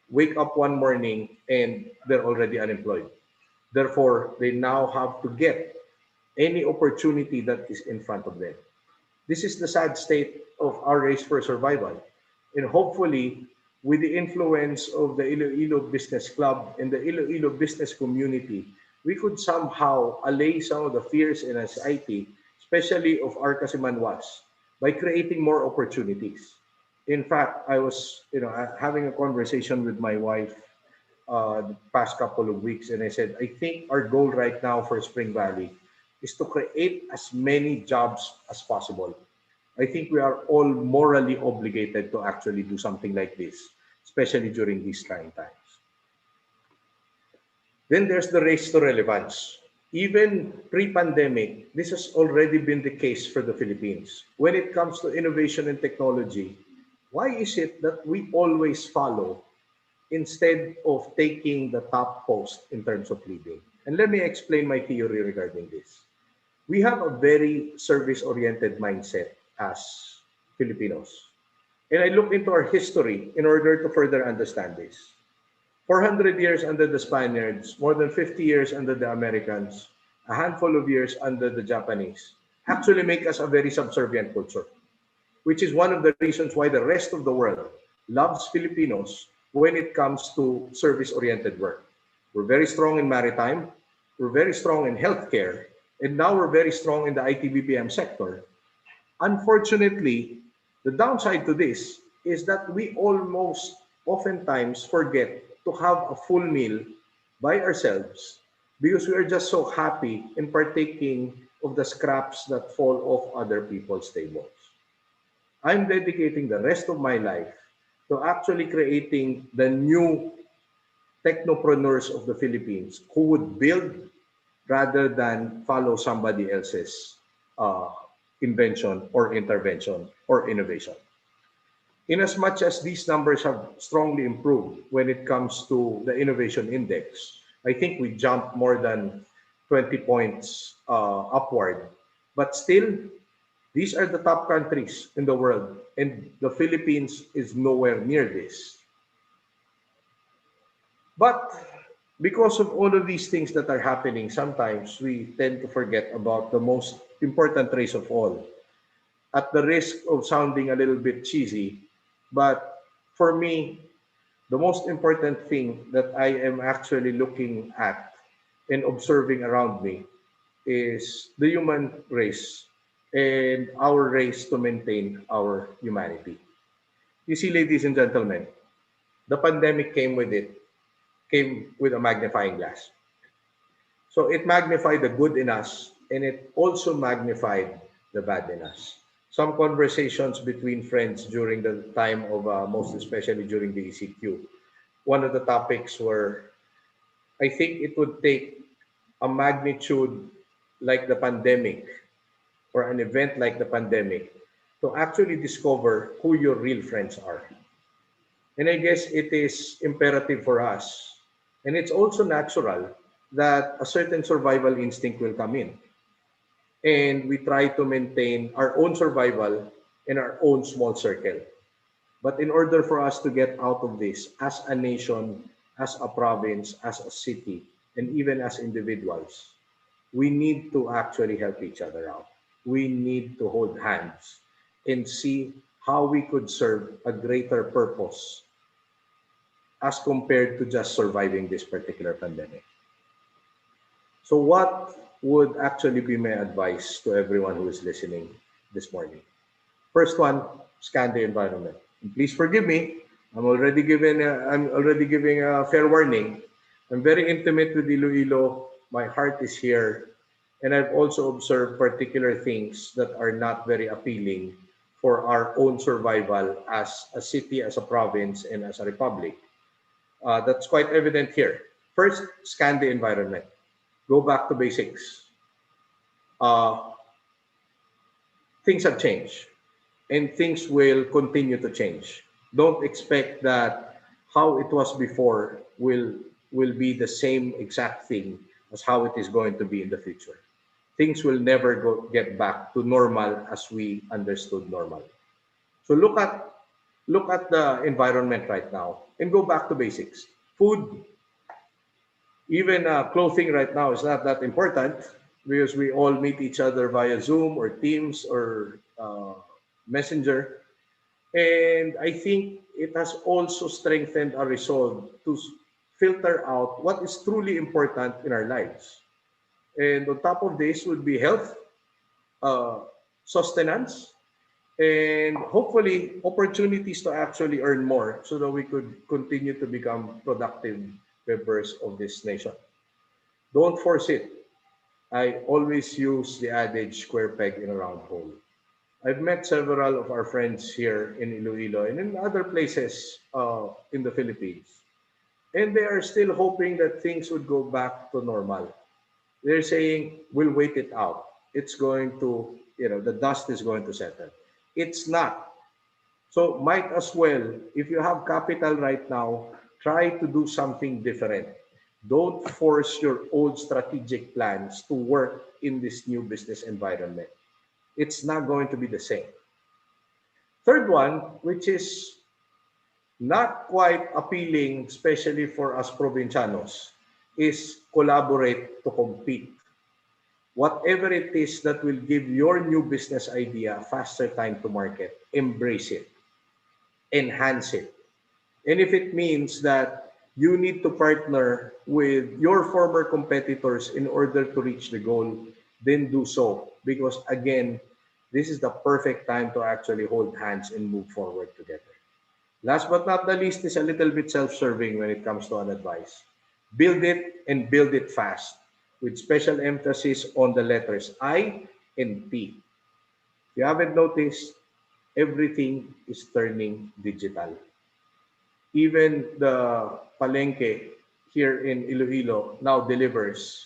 wake up one morning and they're already unemployed. Therefore, they now have to get any opportunity that is in front of them. This is the sad state of our race for survival. And hopefully, with the influence of the Iloilo Business Club and the Iloilo business community, we could somehow allay some of the fears and anxiety, especially of our Kasimanwas, by creating more opportunities. In fact, I was having a conversation with my wife the past couple of weeks, and I said, I think our goal right now for Spring Valley is to create as many jobs as possible. I think we are all morally obligated to actually do something like this, especially during these trying times. Then there's the race to relevance. Even pre-pandemic, this has already been the case for the Philippines. When it comes to innovation and technology, why is it that we always follow instead of taking the top post in terms of leading? And let me explain my theory regarding this. We have a very service-oriented mindset as Filipinos. And I look into our history in order to further understand this. 400 years under the Spaniards, more than 50 years under the Americans, a handful of years under the Japanese, actually make us a very subservient culture, which is one of the reasons why the rest of the world loves Filipinos when it comes to service-oriented work. We're very strong in maritime, we're very strong in healthcare, and now we're very strong in the IT/BPM sector. Unfortunately, the downside to this is that we almost oftentimes forget to have a full meal by ourselves because we are just so happy in partaking of the scraps that fall off other people's tables. I'm dedicating the rest of my life to actually creating the new technopreneurs of the Philippines who would build rather than follow somebody else's uh, invention or intervention or innovation. In as much as these numbers have strongly improved when it comes to the innovation index, I think we jumped more than 20 points upward. But still, these are the top countries in the world, and the Philippines is nowhere near this. But because of all of these things that are happening, sometimes we tend to forget about the most important race of all. At the risk of sounding a little bit cheesy, but for me, the most important thing that I am actually looking at and observing around me is the human race and our race to maintain our humanity. You see, ladies and gentlemen, the pandemic came with a magnifying glass. So it magnified the good in us and it also magnified the bad in us. Some conversations between friends during the time of, most especially during the ECQ, one of the topics were, I think it would take a magnitude like the pandemic or an event like the pandemic to actually discover who your real friends are. And I guess it is imperative for us. And it's also natural that a certain survival instinct will come in. And we try to maintain our own survival in our own small circle. But in order for us to get out of this as a nation, as a province, as a city, and even as individuals, we need to actually help each other out. We need to hold hands and see how we could serve a greater purpose as compared to just surviving this particular pandemic. So, what would actually be my advice to everyone who is listening this morning? First one, scan the environment. And please forgive me. I'm already giving a fair warning. I'm very intimate with Iloilo. My heart is here, and I've also observed particular things that are not very appealing for our own survival as a city, as a province, and as a republic. That's quite evident here. First, scan the environment. Go back to basics. Uh, Things have changed and things will continue to change. Don't expect that how it was before will be the same exact thing as how it is going to be in the future. Things will never get back to normal as we understood normal. So look at the environment right now and go back to basics. Food, even clothing right now is not that important because we all meet each other via Zoom or Teams or Messenger. And I think it has also strengthened our resolve to filter out what is truly important in our lives. And on top of this would be health, uh, sustenance, and hopefully opportunities to actually earn more so that we could continue to become productive members of this nation. Don't force it. I always use the adage square peg in a round hole. I've met several of our friends here in Iloilo and in other places in the Philippines. And they are still hoping that things would go back to normal. They're saying, we'll wait it out. It's going to, the dust is going to settle. It's not. So might as well, if you have capital right now, try to do something different. Don't force your old strategic plans to work in this new business environment. It's not going to be the same. Third one, which is not quite appealing, especially for us provincianos, is collaborate to compete. Whatever it is that will give your new business idea a faster time to market, embrace it, enhance it. And if it means that you need to partner with your former competitors in order to reach the goal, then do so. Because again, this is the perfect time to actually hold hands and move forward together. Last but not the least is a little bit self-serving when it comes to an advice. Build it and build it fast with special emphasis on the letters I and P. If you haven't noticed, everything is turning digital. Even the palengke here in Iloilo now delivers,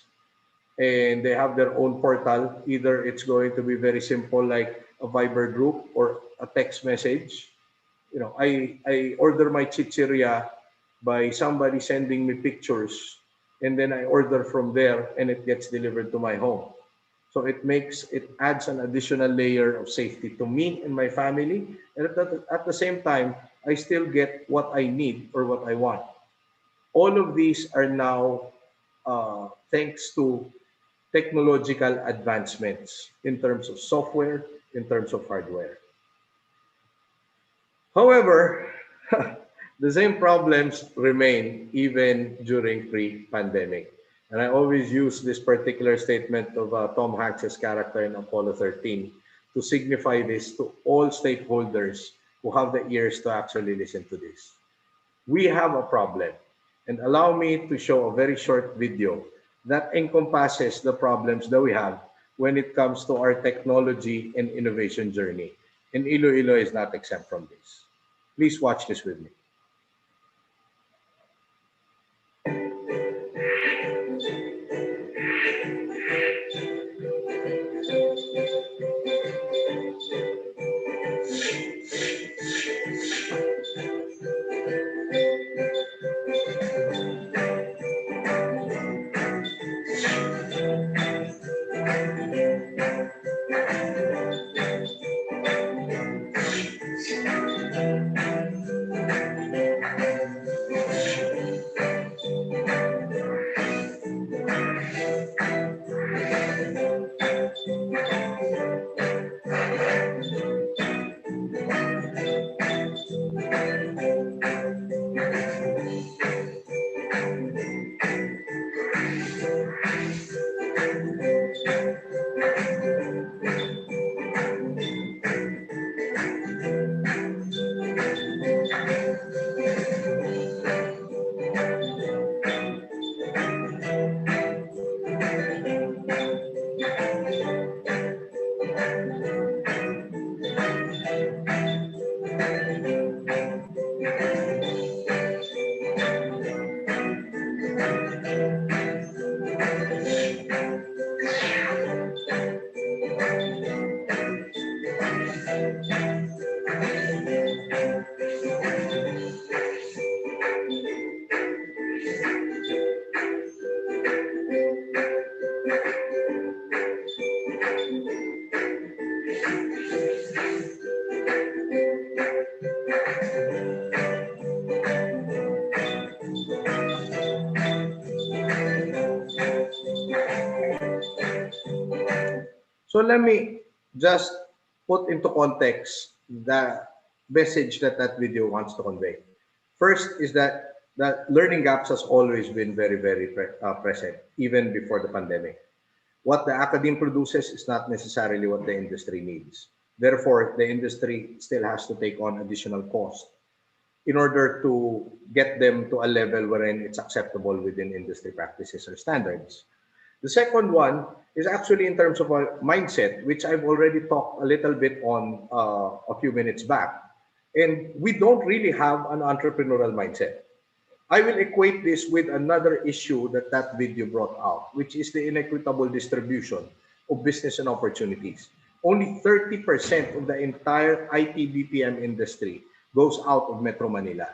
and they have their own portal. Either it's going to be very simple like a Viber group or a text message. I order my chicheria by somebody sending me pictures, and then I order from there and it gets delivered to my home. So it adds an additional layer of safety to me and my family, and at the same time, I still get what I need or what I want. All of these are now thanks to technological advancements in terms of software, in terms of hardware. However, the same problems remain even during pre-pandemic. And I always use this particular statement of Tom Hanks's character in Apollo 13 to signify this to all stakeholders who have the ears to actually listen to this. We have a problem. And allow me to show a very short video that encompasses the problems that we have when it comes to our technology and innovation journey. And Iloilo is not exempt from this. Please watch this with me. So let me just put into context the message that that video wants to convey. First is that learning gaps has always been very, very present, even before the pandemic. What the academe produces is not necessarily what the industry needs. Therefore, the industry still has to take on additional cost in order to get them to a level wherein it's acceptable within industry practices or standards. The second one is actually in terms of a mindset, which I've already talked a little bit on a few minutes back. And we don't really have an entrepreneurial mindset. I will equate this with another issue that that video brought out, which is the inequitable distribution of business and opportunities. Only 30% of the entire IT BPM industry goes out of Metro Manila.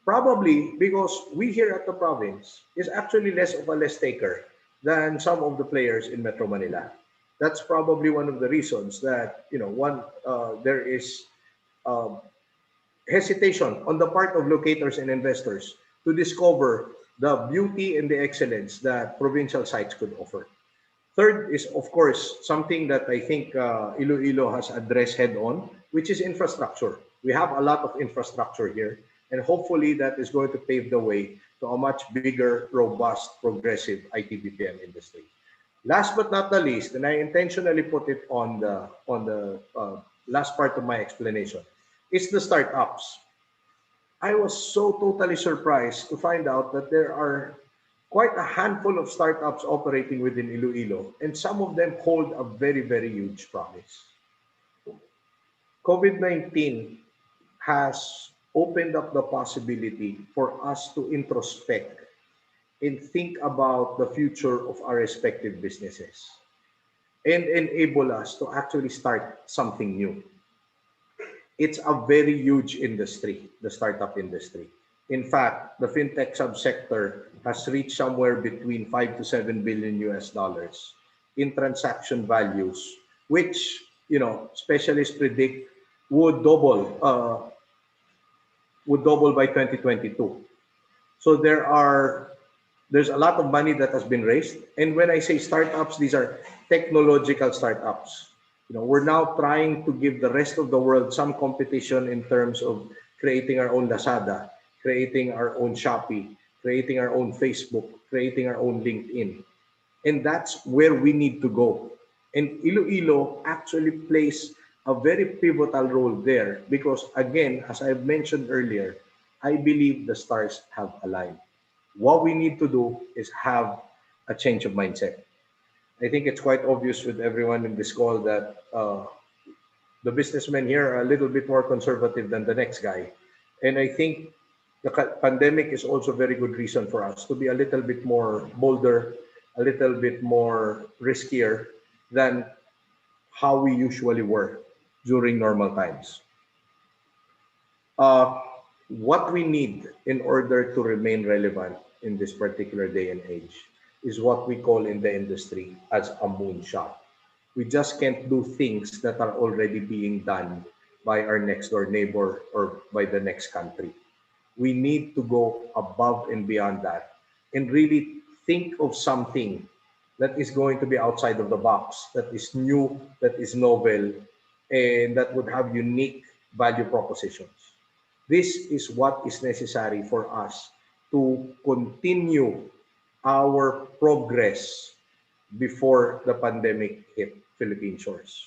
Probably because we here at the province is actually less of a less taker than some of the players in Metro Manila. That's probably one of the reasons that there is uh, hesitation on the part of locators and investors to discover the beauty and the excellence that provincial sites could offer. Third is, of course, something that I think Iloilo has addressed head on, which is infrastructure. We have a lot of infrastructure here, and hopefully that is going to pave the way to a much bigger, robust, progressive IT-BPM industry. Last but not the least, and I intentionally put it on the last part of my explanation, is the startups. I was so totally surprised to find out that there are quite a handful of startups operating within Iloilo, and some of them hold a very, very huge promise. COVID-19 has opened up the possibility for us to introspect and think about the future of our respective businesses and enable us to actually start something new. It's a very huge industry, the startup industry. In fact, the fintech subsector has reached somewhere between 5 to 7 billion US dollars in transaction values, which specialists predict would double by 2022. So there's a lot of money that has been raised. And when I say startups, these are technological startups. We're now trying to give the rest of the world some competition in terms of creating our own Lazada, creating our own Shopee, creating our own Facebook, creating our own LinkedIn. And that's where we need to go. And Iloilo actually plays a very pivotal role there because, again, as I've mentioned earlier, I believe the stars have aligned. What we need to do is have a change of mindset. I think it's quite obvious with everyone in this call that the businessmen here are a little bit more conservative than the next guy. And I think the pandemic is also a very good reason for us to be a little bit more bolder, a little bit more riskier than how we usually were during normal times. Uh, what we need in order to remain relevant in this particular day and age is what we call in the industry as a moonshot. We just can't do things that are already being done by our next door neighbor or by the next country. We need to go above and beyond that and really think of something that is going to be outside of the box, that is new, that is novel, and that would have unique value propositions. This is what is necessary for us to continue our progress before the pandemic hit Philippine shores.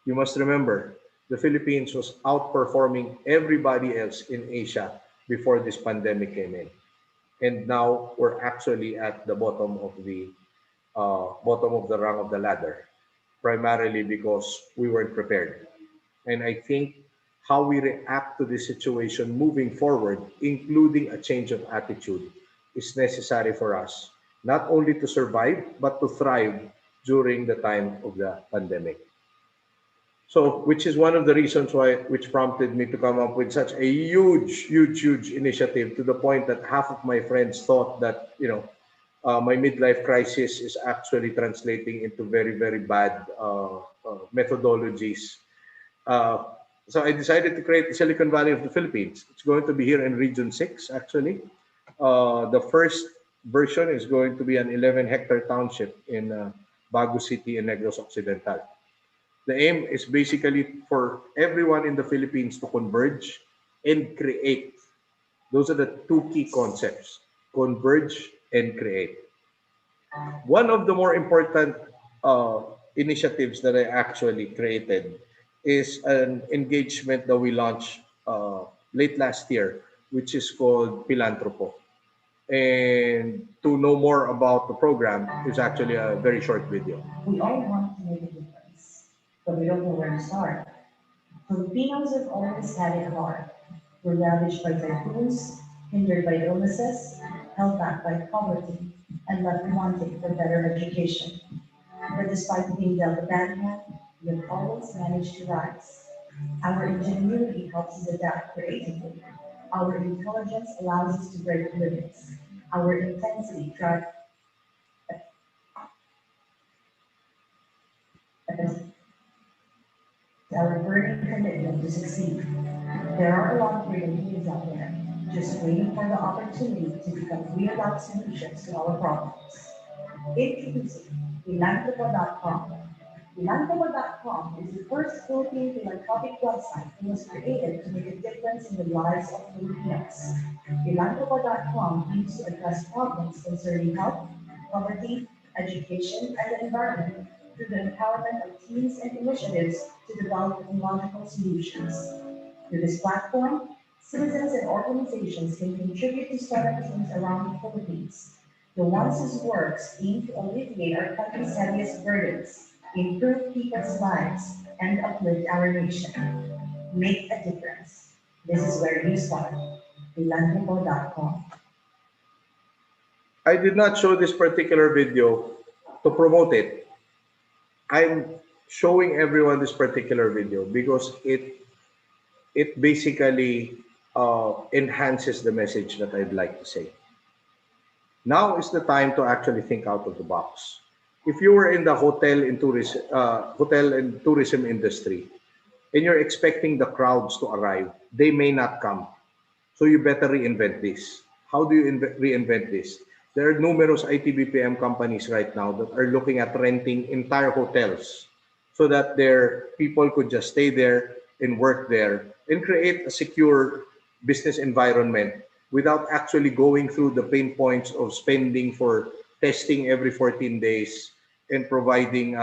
You must remember, the Philippines was outperforming everybody else in Asia before this pandemic came in. And now we're actually at the bottom of the rung of the ladder, primarily because we weren't prepared. And I think how we react to this situation moving forward, including a change of attitude, is necessary for us, not only to survive, but to thrive during the time of the pandemic. So, which is one of the reasons which prompted me to come up with such a huge initiative to the point that half of my friends thought that, my midlife crisis is actually translating into very, very bad methodologies. Uh, so I decided to create the Silicon Valley of the Philippines. It's going to be here in Region 6, actually. The first version is going to be an 11-hectare township in Bagu City and Negros Occidental. The aim is basically for everyone in the Philippines to converge and create. Those are the two key concepts: converge and create. One of the more important initiatives that I actually created is an engagement that we launched late last year, which is called Philanthropo. And to know more about the program is actually a very short video. We all want to make a difference, but we don't know where to start. Filipinos have always had it hard. We're ravaged by typhoons, hindered by illnesses, held back by poverty, and left wanting for better education. But despite being dealt a bad hand, we have always managed to rise. Our ingenuity helps us adapt creatively. Our intelligence allows us to break limits. Our intensity drives our burning commitment to succeed. There are a lot of great ideas out there, just waiting for the opportunity to become real-life solutions to our problems. Introducing Philanthropo.com. Philanthropo.com is the first Philippine philanthropic website and was created to make a difference in the lives of Filipinos. Philanthropo.com aims to address problems concerning health, poverty, education, and the environment through the empowerment of teams and initiatives to develop technological solutions. Through this platform, citizens and organizations can contribute to startup teams around the Philippines. The ones whose works aim to alleviate our country's heaviest burdens, improve people's lives, and uplift our nation. Make a difference. This is where you start. Philanthropo.com. I did not show this particular video to promote it. I'm showing everyone this particular video because it basically enhances the message that I'd like to say. Now is the time to actually think out of the box. If you were in the hotel and tourism industry, and you're expecting the crowds to arrive, they may not come. So you better reinvent this. How do you reinvent this? There are numerous IT-BPM companies right now that are looking at renting entire hotels so that their people could just stay there and work there and create a secure business environment without actually going through the pain points of spending for testing every 14 days and providing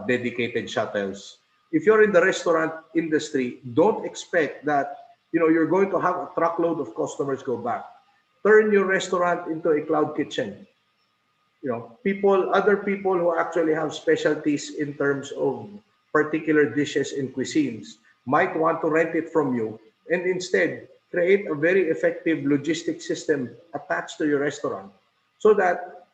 dedicated shuttles. If you're in the restaurant industry, don't expect that you're going to have a truckload of customers go back. Turn your restaurant into a cloud kitchen. Other people who actually have specialties in terms of particular dishes and cuisines might want to rent it from you and instead create a very effective logistic system attached to your restaurant so that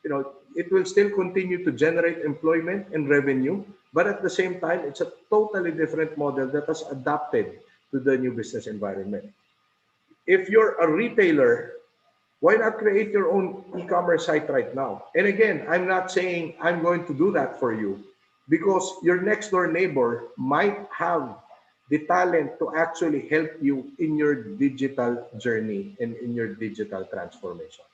it will still continue to generate employment and revenue, but at the same time, it's a totally different model that has adapted to the new business environment. If you're a retailer, why not create your own e-commerce site right now? And again, I'm not saying I'm going to do that for you because your next door neighbor might have the talent to actually help you in your digital journey and in your digital transformation.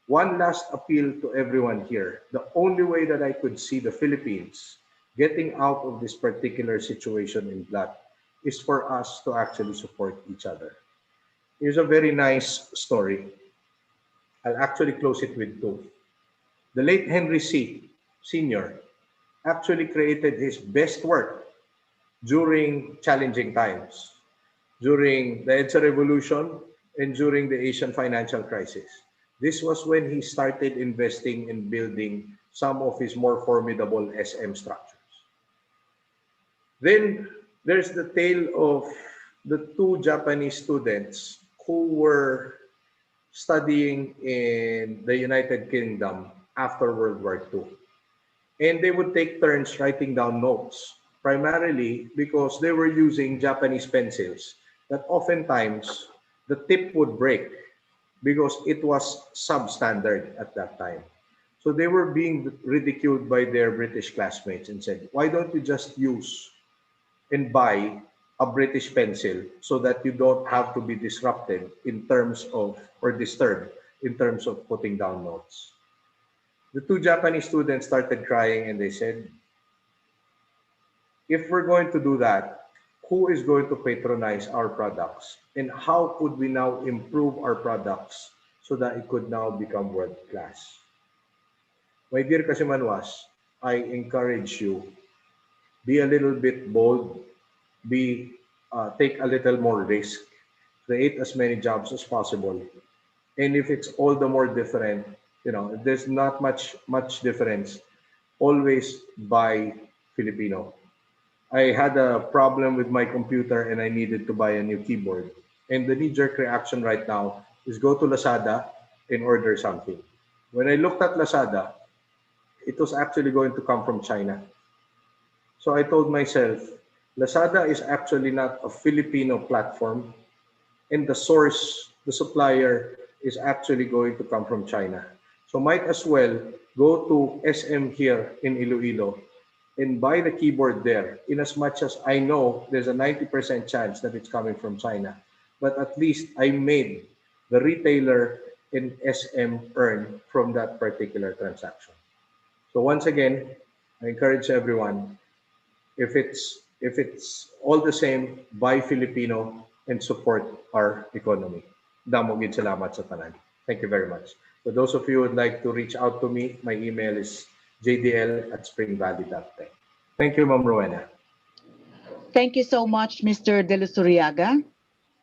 One last appeal to everyone here. The only way that I could see the Philippines getting out of this particular situation in blood is for us to actually support each other. Here's a very nice story. I'll actually close it with two. The late Henry C. Sr. actually created his best work during challenging times, during the EDSA revolution and during the Asian financial crisis. This was when he started investing in building some of his more formidable SM structures. Then there's the tale of the two Japanese students who were studying in the United Kingdom after World War II. And they would take turns writing down notes, primarily because they were using Japanese pencils that oftentimes the tip would break because it was substandard at that time. So they were being ridiculed by their British classmates and said, why don't you just use and buy a British pencil so that you don't have to be disrupted in terms of, or disturbed in terms of putting down notes. The two Japanese students started crying and they said, if we're going to do that, who is going to patronize our products? And how could we now improve our products so that it could now become world class? My dear Kasimanwas, I encourage you, be a little bit bold, take a little more risk, create as many jobs as possible. And if it's all the more different, if there's not much difference, always buy Filipino. I had a problem with my computer and I needed to buy a new keyboard. And the knee-jerk reaction right now is go to Lazada and order something. When I looked at Lazada, it was actually going to come from China. So I told myself, Lazada is actually not a Filipino platform, and the source, the supplier, is actually going to come from China. So might as well go to SM here in Iloilo and buy the keyboard there, in as much as I know there's a 90% chance that it's coming from China. But at least I made the retailer in SM earn from that particular transaction. So once again, I encourage everyone, if it's all the same, buy Filipino and support our economy. Damo gid salamat sa tanan. Thank you very much. For those of you who would like to reach out to me, my email is jdl@springvalley.tech. Thank you, Ma'am Rowena. Thank you so much, Mr. De Lusuriaga.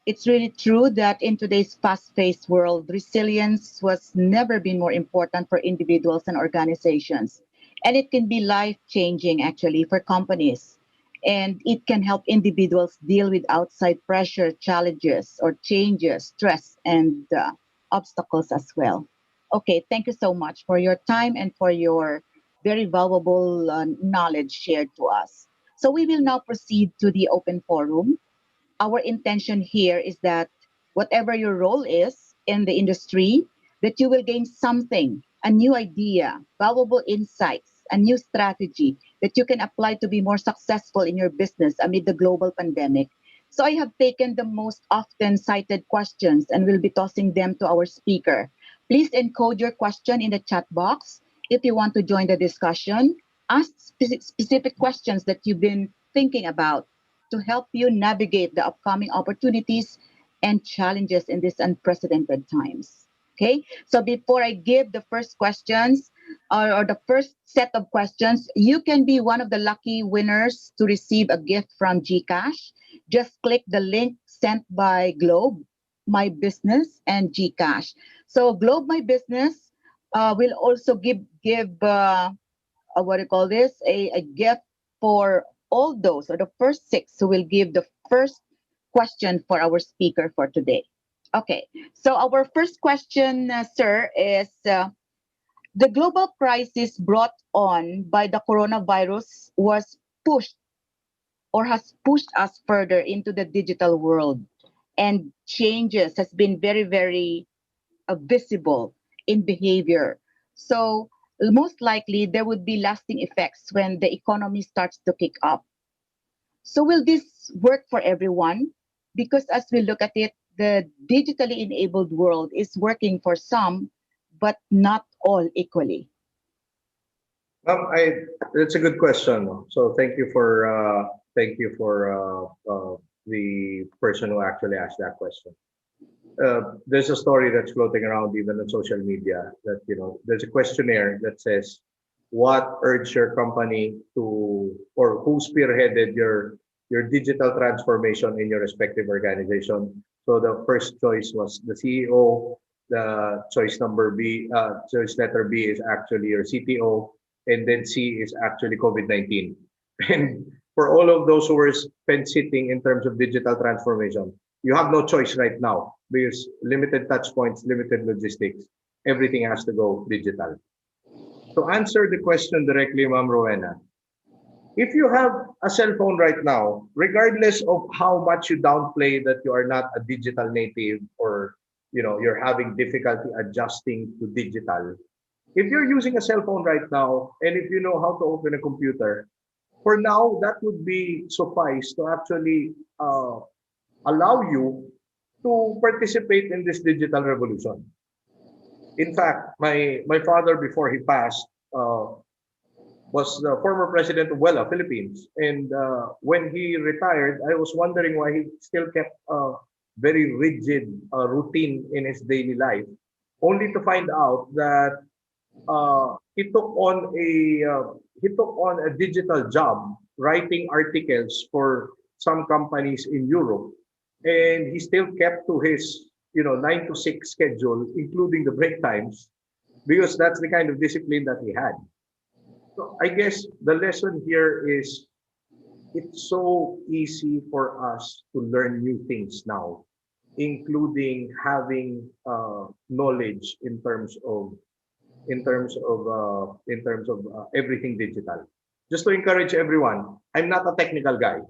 It's really true that in today's fast-paced world, resilience was never been more important for individuals and organizations. And it can be life-changing actually for companies. And it can help individuals deal with outside pressure, challenges, or changes, stress, and obstacles as well. Okay, thank you so much for your time and for your very valuable knowledge shared to us. So we will now proceed to the open forum. Our intention here is that whatever your role is in the industry, that you will gain something, a new idea, valuable insights, a new strategy that you can apply to be more successful in your business amid the global pandemic. So I have taken the most often cited questions and will be tossing them to our speaker. Please encode your question in the chat box if you want to join the discussion. Ask specific questions that you've been thinking about to help you navigate the upcoming opportunities and challenges in these unprecedented times. Okay, so before I give the first questions or the first set of questions, you can be one of the lucky winners to receive a gift from GCash. Just click the link sent by Globe, My Business, and GCash. So Globe My Business will also give what do you call this, a gift for all those or the first six who will give the first question for our speaker for today. Okay, so our first question, sir, is the global crisis brought on by the coronavirus was pushed or has pushed us further into the digital world, and changes has been very, very visible in behavior. So most likely there would be lasting effects when the economy starts to kick up. So will this work for everyone? Because as we look at it, the digitally enabled world is working for some, but not all equally. That's a good question. So thank you for the person who actually asked that question. There's a story that's floating around even on social media that there's a questionnaire that says what urged your company to, or who spearheaded your digital transformation in your respective organization. So the first choice was the CEO. The choice letter B is actually your CTO, and then C is actually COVID-19. And for all of those who were spent sitting in terms of digital transformation, you have no choice right now because limited touch points, limited logistics, everything has to go digital. To answer the question directly, Ma'am Rowena, if you have a cell phone right now, regardless of how much you downplay that you are not a digital native, or you're having difficulty adjusting to digital, if you're using a cell phone right now and if you know how to open a computer, for now that would be suffice to actually allow you to participate in this digital revolution. In fact, my father, before he passed, was the former president of Wella, Philippines. And when he retired, I was wondering why he still kept a very rigid routine in his daily life, only to find out that he took on a digital job writing articles for some companies in Europe, and he still kept to his 9 to 6 schedule, including the break times, because that's the kind of discipline that he had. So I guess the lesson here is it's so easy for us to learn new things now, including having knowledge in terms of everything digital. Just to encourage everyone, I'm not a technical guy.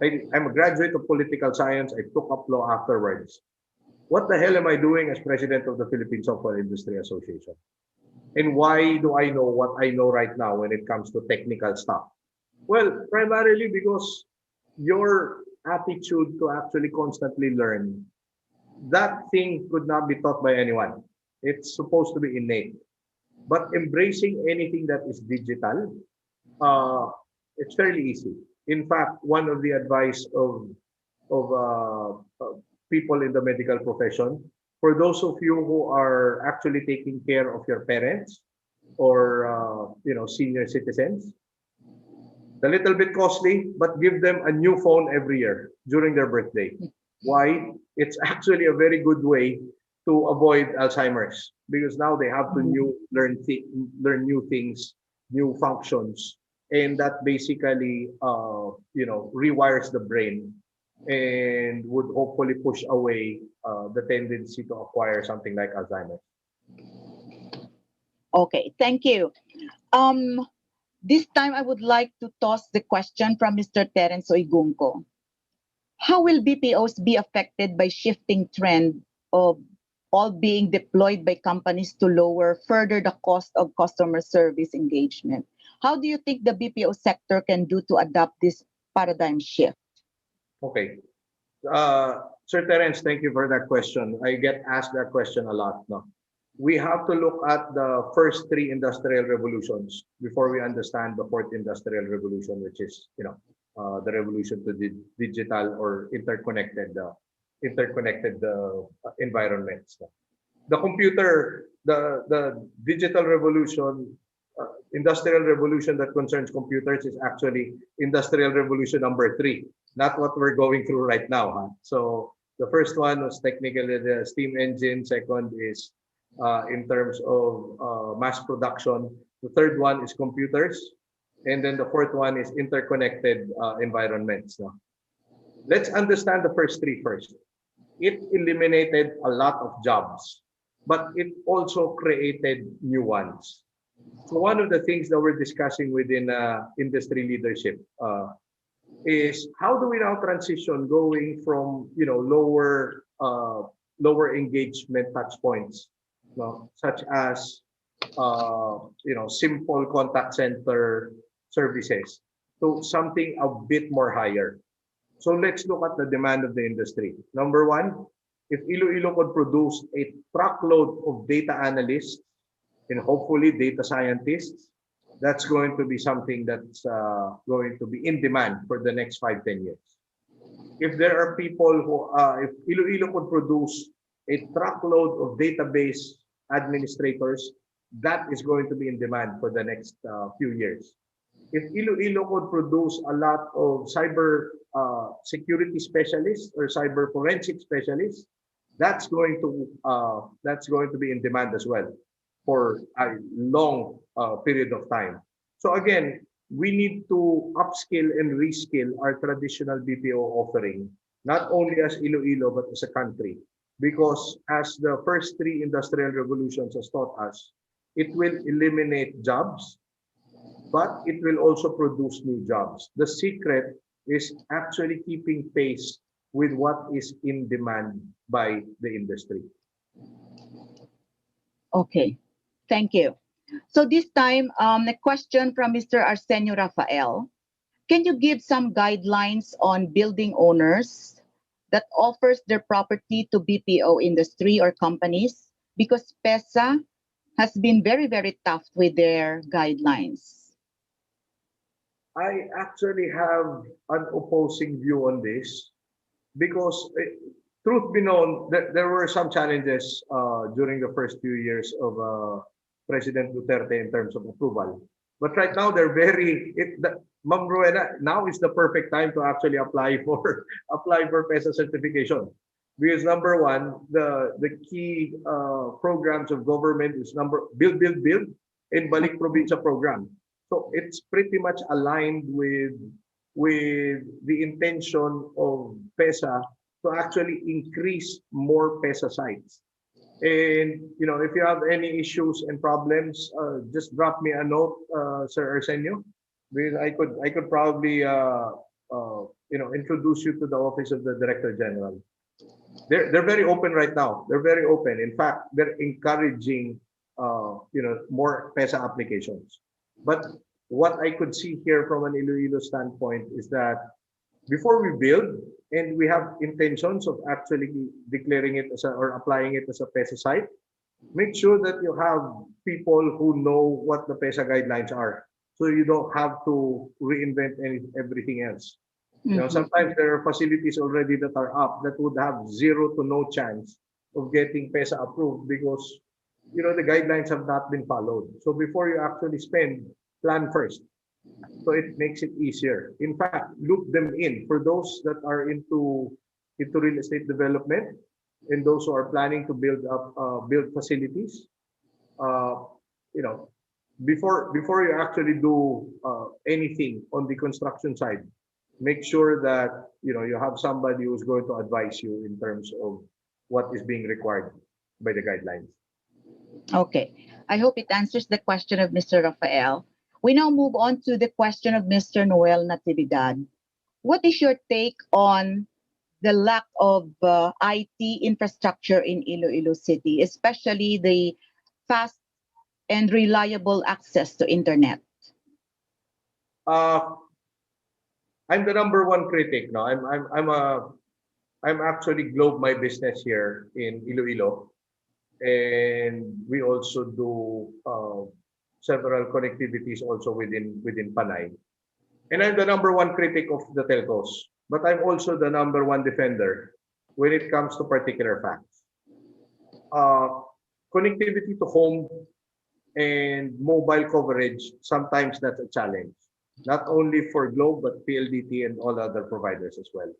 I'm a graduate of political science. I took up law afterwards. What the hell am I doing as president of the Philippine Software Industry Association? And why do I know what I know right now when it comes to technical stuff? Well, primarily because your attitude to actually constantly learn, that thing could not be taught by anyone. It's supposed to be innate. But embracing anything that is digital, uh, it's fairly easy. In fact, one of the advice of people in the medical profession, for those of you who are actually taking care of your parents or senior citizens, a little bit costly, but give them a new phone every year during their birthday. Why? It's actually a very good way to avoid Alzheimer's because now they have to learn new things, new functions, and that basically rewires the brain and would hopefully push away the tendency to acquire something like Alzheimer's. Okay, thank you. Um, this time I would like to toss the question from Mr. Terence Oigunco. How will BPOs be affected by shifting trend of all being deployed by companies to lower further the cost of customer service engagement? How do you think the BPO sector can do to adapt this paradigm shift? Okay. Sir Terence, thank you for that question. I get asked that question a lot. No? We have to look at the first three industrial revolutions before we understand the fourth industrial revolution, which is, the revolution to the digital or interconnected environments. The computer, the digital revolution, industrial revolution that concerns computers is actually industrial revolution number three, not what we're going through right now. Huh? So the first one was technically the steam engine. Second is in terms of mass production. The third one is computers. And then the fourth one is interconnected environments. No? Let's understand the first three first. It eliminated a lot of jobs, but it also created new ones. So one of the things that we're discussing within industry leadership is how do we now transition going from lower engagement touch points, such as simple contact center services to something a bit more higher. So let's look at the demand of the industry. Number one, if Iloilo could produce a truckload of data analysts and hopefully data scientists, that's going to be something that's going to be in demand for the next 5-10 years. If there are people who, if Iloilo could produce a truckload of database administrators, that is going to be in demand for the next few years. If Iloilo could produce a lot of cyber security specialists or cyber forensic specialists, that's going to be in demand as well for a long period of time. So again, we need to upskill and reskill our traditional BPO offering, not only as Iloilo but as a country, because as the first three industrial revolutions has taught us, it will eliminate jobs, but it will also produce new jobs. The secret is actually keeping pace with what is in demand by the industry. Okay, thank you. So this time, a question from Mr. Arsenio Rafael. Can you give some guidelines on building owners that offers their property to BPO industry or companies? Because PESA has been very, very tough with their guidelines. I actually have an opposing view on this because, truth be known, there were some challenges during the first few years of President Duterte in terms of approval. But right now, Ma'am Rowena, now is the perfect time to actually apply for PESA certification. Because number one, the key programs of government is build, build, build, and Balik Probinsya program. So it's pretty much aligned with the intention of PESA to actually increase more PESA sites. And if you have any issues and problems, just drop me a note, Sir Arsenio, because I could probably introduce you to the office of the Director General. They're very open right now. They're very open. In fact, they're encouraging more PESA applications. But what I could see here from an Iloilo standpoint is that before we build and we have intentions of actually declaring it as a, or applying it as a PESA site, make sure that you have people who know what the PESA guidelines are. So you don't have to reinvent everything else. Sometimes there are facilities already that are up that would have zero to no chance of getting PESA approved because the guidelines have not been followed. So before you actually spend, plan first. So it makes it easier. In fact, loop them in for those that are into real estate development and those who are planning to build facilities. Uh, you know, before you actually do anything on the construction side, make sure that you have somebody who's going to advise you in terms of what is being required by the guidelines. Okay. I hope it answers the question of Mr. Rafael. We now move on to the question of Mr. Noel Natividad. What is your take on the lack of IT infrastructure in Iloilo City, especially the fast and reliable access to internet? Uh, I'm the number one critic. No, I'm actually globe my business here in Iloilo, and we also do several connectivities also within Panay. And I'm the number one critic of the telcos, but I'm also the number one defender when it comes to particular facts. Uh, Connectivity to home and mobile coverage, sometimes that's a challenge, not only for Globe, but PLDT and all other providers as well.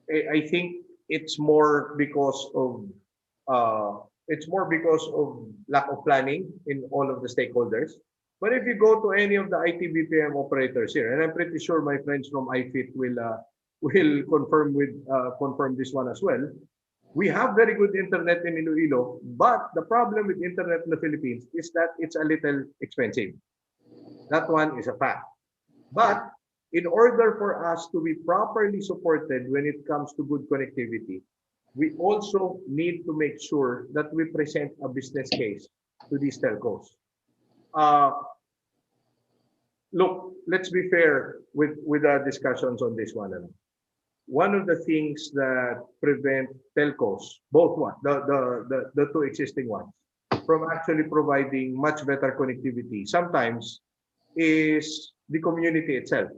I think it's more because of lack of planning in all of the stakeholders. But if you go to any of the IT BPM operators here, and I'm pretty sure my friends from iFit will confirm this one as well. We have very good internet in Iloilo, but the problem with internet in the Philippines is that it's a little expensive. That one is a fact. But in order for us to be properly supported when it comes to good connectivity, we also need to make sure that we present a business case to these telcos. Uh, Look, let's be fair with our discussions on this one. One of the things that prevent telcos, both one, the two existing ones, from actually providing much better connectivity sometimes is the community itself.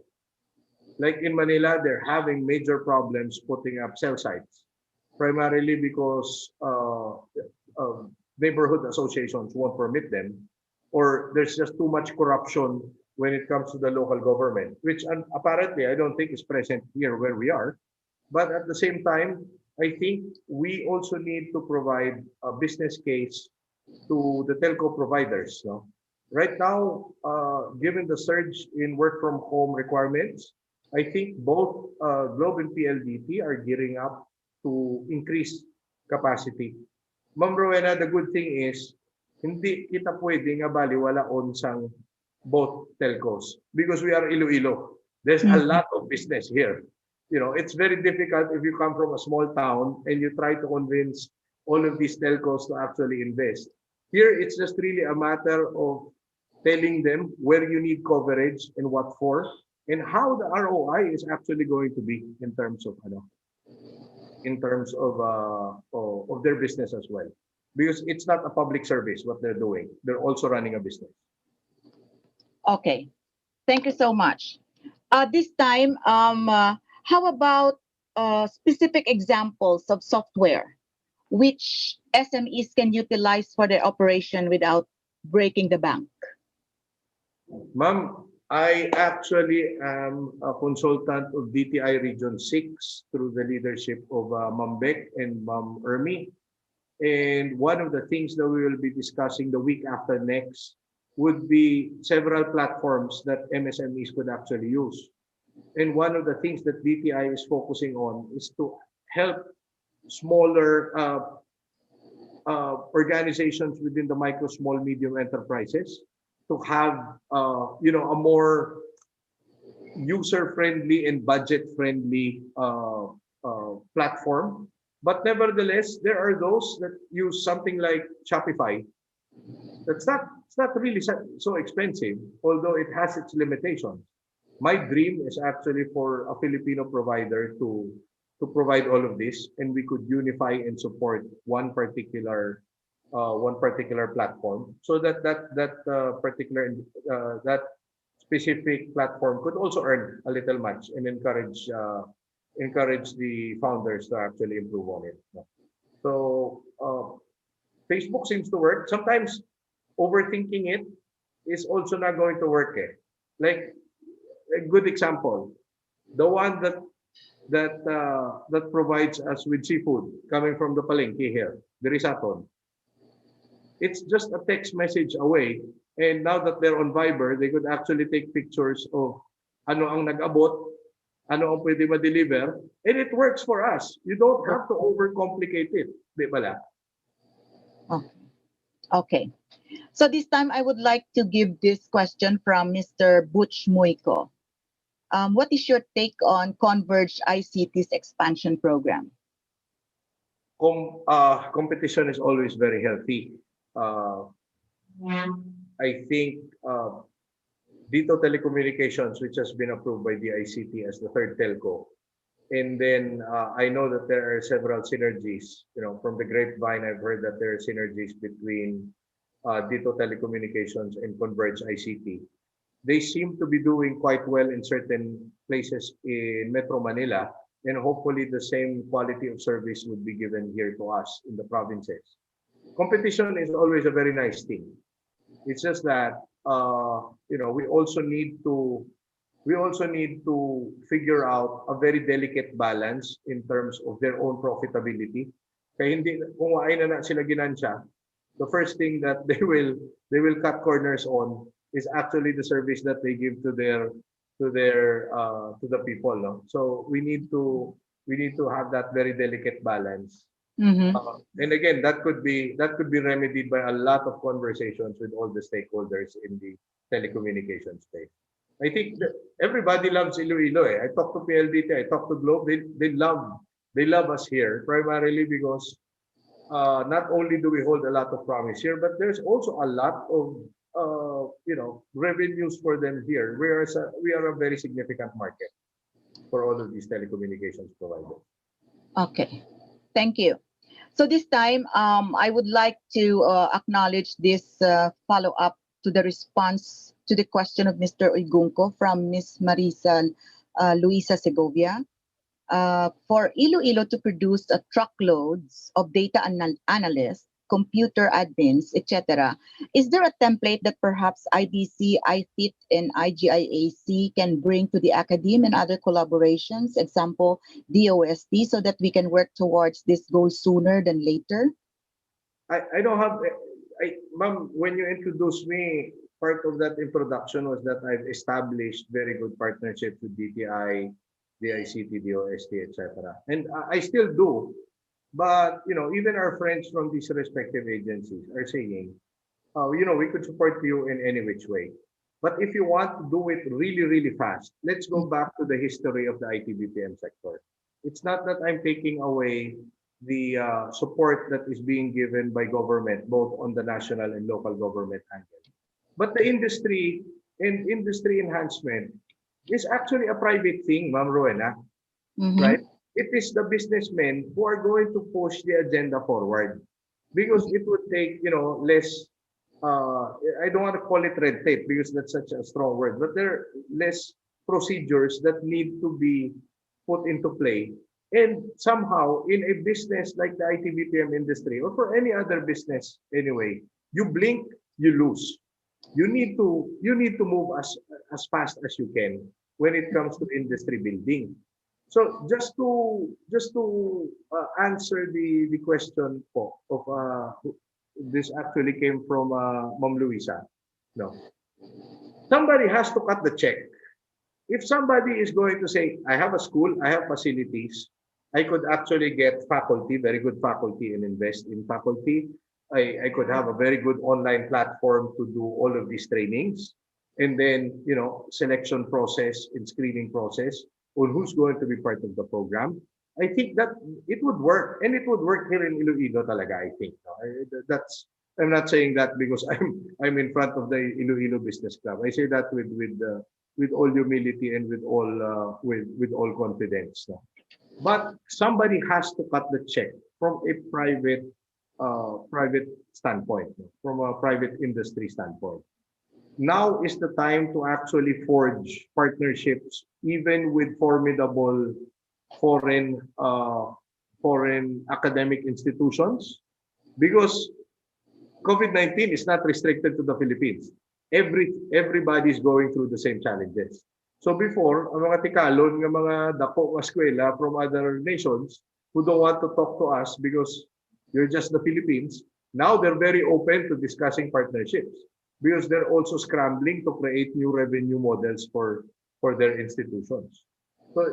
Like in Manila, they're having major problems putting up cell sites, primarily because neighborhood associations won't permit them, or there's just too much corruption when it comes to the local government, which apparently I don't think is present here where we are. But at the same time, I think we also need to provide a business case to the telco providers. No? Right now, given the surge in work from home requirements, I think both Globe and PLDT are gearing up to increase capacity. Ma'am Rowena, the good thing is, hindi kita pwedeng baliwalaon sang both telcos because we are Iloilo. There's a lot of business here. It's very difficult if you come from a small town and you try to convince all of these telcos to actually invest. Here, it's just really a matter of telling them where you need coverage and what for, and how the ROI is actually going to be in terms of their business as well. Because it's not a public service what they're doing. They're also running a business. Okay. Thank you so much. This time, how about specific examples of software which SMEs can utilize for their operation without breaking the bank? Ma'am, I actually am a consultant of DTI Region 6 through the leadership of Ma'am Beck and Ma'am Ermi. And one of the things that we will be discussing the week after next would be several platforms that MSMEs could actually use. And one of the things that DTI is focusing on is to help smaller organizations within the micro, small, medium enterprises to have a more user-friendly and budget-friendly platform. But nevertheless, there are those that use something like Shopify. It's it's not really so expensive, although it has its limitations. My dream is actually for a Filipino provider to provide all of this, and we could unify and support one particular platform, so that particular that specific platform could also earn a little much and encourage the founders to actually improve on it. So Facebook seems to work. Sometimes overthinking it is also not going to work. Eh. Like a good example, the one that provides us with seafood coming from the palengke here, the Risaton. It's just a text message away. And now that they're on Viber, they could actually take pictures of ano ang nag-abot, ano ang pwede ma-deliver, and it works for us. You don't have to overcomplicate it. Di ba la? Oh, okay. So this time I would like to give this question from Mr. Butch Moiko. What is your take on Converge ICT's expansion program? Competition is always very healthy. I think Dito Telecommunications, which has been approved by the ICT as the third telco, and then I know that there are several synergies. You know, from the grapevine, I've heard that there are synergies between Dito Telecommunications and Converge ICT. They seem to be doing quite well in certain places in Metro Manila, and hopefully the same quality of service would be given here to us in the provinces. Competition is always a very nice thing. It's just that we also need to figure out a very delicate balance in terms of their own profitability. Kaya hindi kung waay na sila ginansya, the first thing that they will cut corners on is actually the service that they give to the people. No? So we need to have that very delicate balance. Mm-hmm. And again, that could be remedied by a lot of conversations with all the stakeholders in the telecommunications space. I think that everybody loves Iloilo. Eh. I talk to PLDT, I talk to Globe. They love us here primarily because not only do we hold a lot of promise here, but there's also a lot of revenues for them here. We are a very significant market for all of these telecommunications providers. Okay, thank you. So this time, I would like to acknowledge this follow-up to the response to the question of Mr. Uigunco from Ms. Marisa Luisa Segovia. For Iloilo to produce truckloads of data analysts, computer admins, etc., is there a template that perhaps IBC, IFIT, and IGIAC can bring to the academe and other collaborations, example, DOST, so that we can work towards this goal sooner than later? I don't have, Ma'am, when you introduced me, part of that introduction was that I've established very good partnerships with DTI, DICT, DOST, etc. And I still do. But, even our friends from these respective agencies are saying, we could support you in any which way. But if you want to do it really, really fast, let's go back to the history of the IT-BPM sector. It's not that I'm taking away the support that is being given by government, both on the national and local government angle. But the industry and industry enhancement is actually a private thing, Ma'am Rowena, right? It is the businessmen who are going to push the agenda forward, because it would take, less, I don't want to call it red tape because that's such a strong word, but there are less procedures that need to be put into play. And somehow in a business like the IT-BPM industry, or for any other business anyway, you blink, you lose. You need to move as fast as you can when it comes to industry building. So just to answer the question of this actually came from Mom Luisa. No, somebody has to cut the check. If somebody is going to say, I have a school, I have facilities, I could actually get faculty, very good faculty, and invest in faculty. I could have a very good online platform to do all of these trainings, and then selection process and screening process on who's going to be part of the program. I think that it would work, and it would work here in Iloilo talaga, I think. That's I'm not saying that because I'm in front of the Iloilo Business Club. I say that with all humility and with all confidence. No? But somebody has to cut the check from a private standpoint, no? From a private industry standpoint. Now is the time to actually forge partnerships, even with formidable foreign foreign academic institutions, because COVID-19 is not restricted to the Philippines. Everybody is going through the same challenges. So before, ang mga tikalon, ng mga dako nga eskwela from other nations who don't want to talk to us because you're just the Philippines, now they're very open to discussing partnerships because they're also scrambling to create new revenue models for their institutions. So,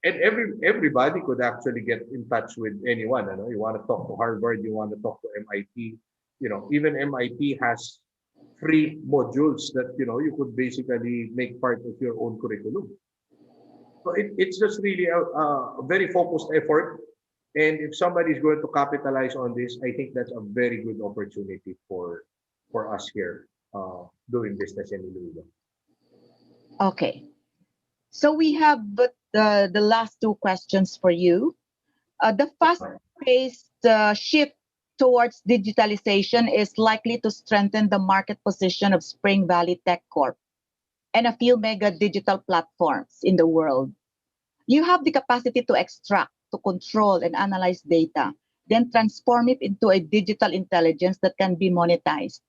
and everybody could actually get in touch with anyone. You know, you want to talk to Harvard, you want to talk to MIT. You know, even MIT has free modules that you could basically make part of your own curriculum. So it's just really a very focused effort. And if somebody is going to capitalize on this, I think that's a very good opportunity for us here doing business in Iloilo. Okay. So we have the last two questions for you. The fast-paced shift towards digitalization is likely to strengthen the market position of Spring Valley Tech Corp and a few mega digital platforms in the world. You have the capacity to extract, to control, and analyze data, then transform it into a digital intelligence that can be monetized.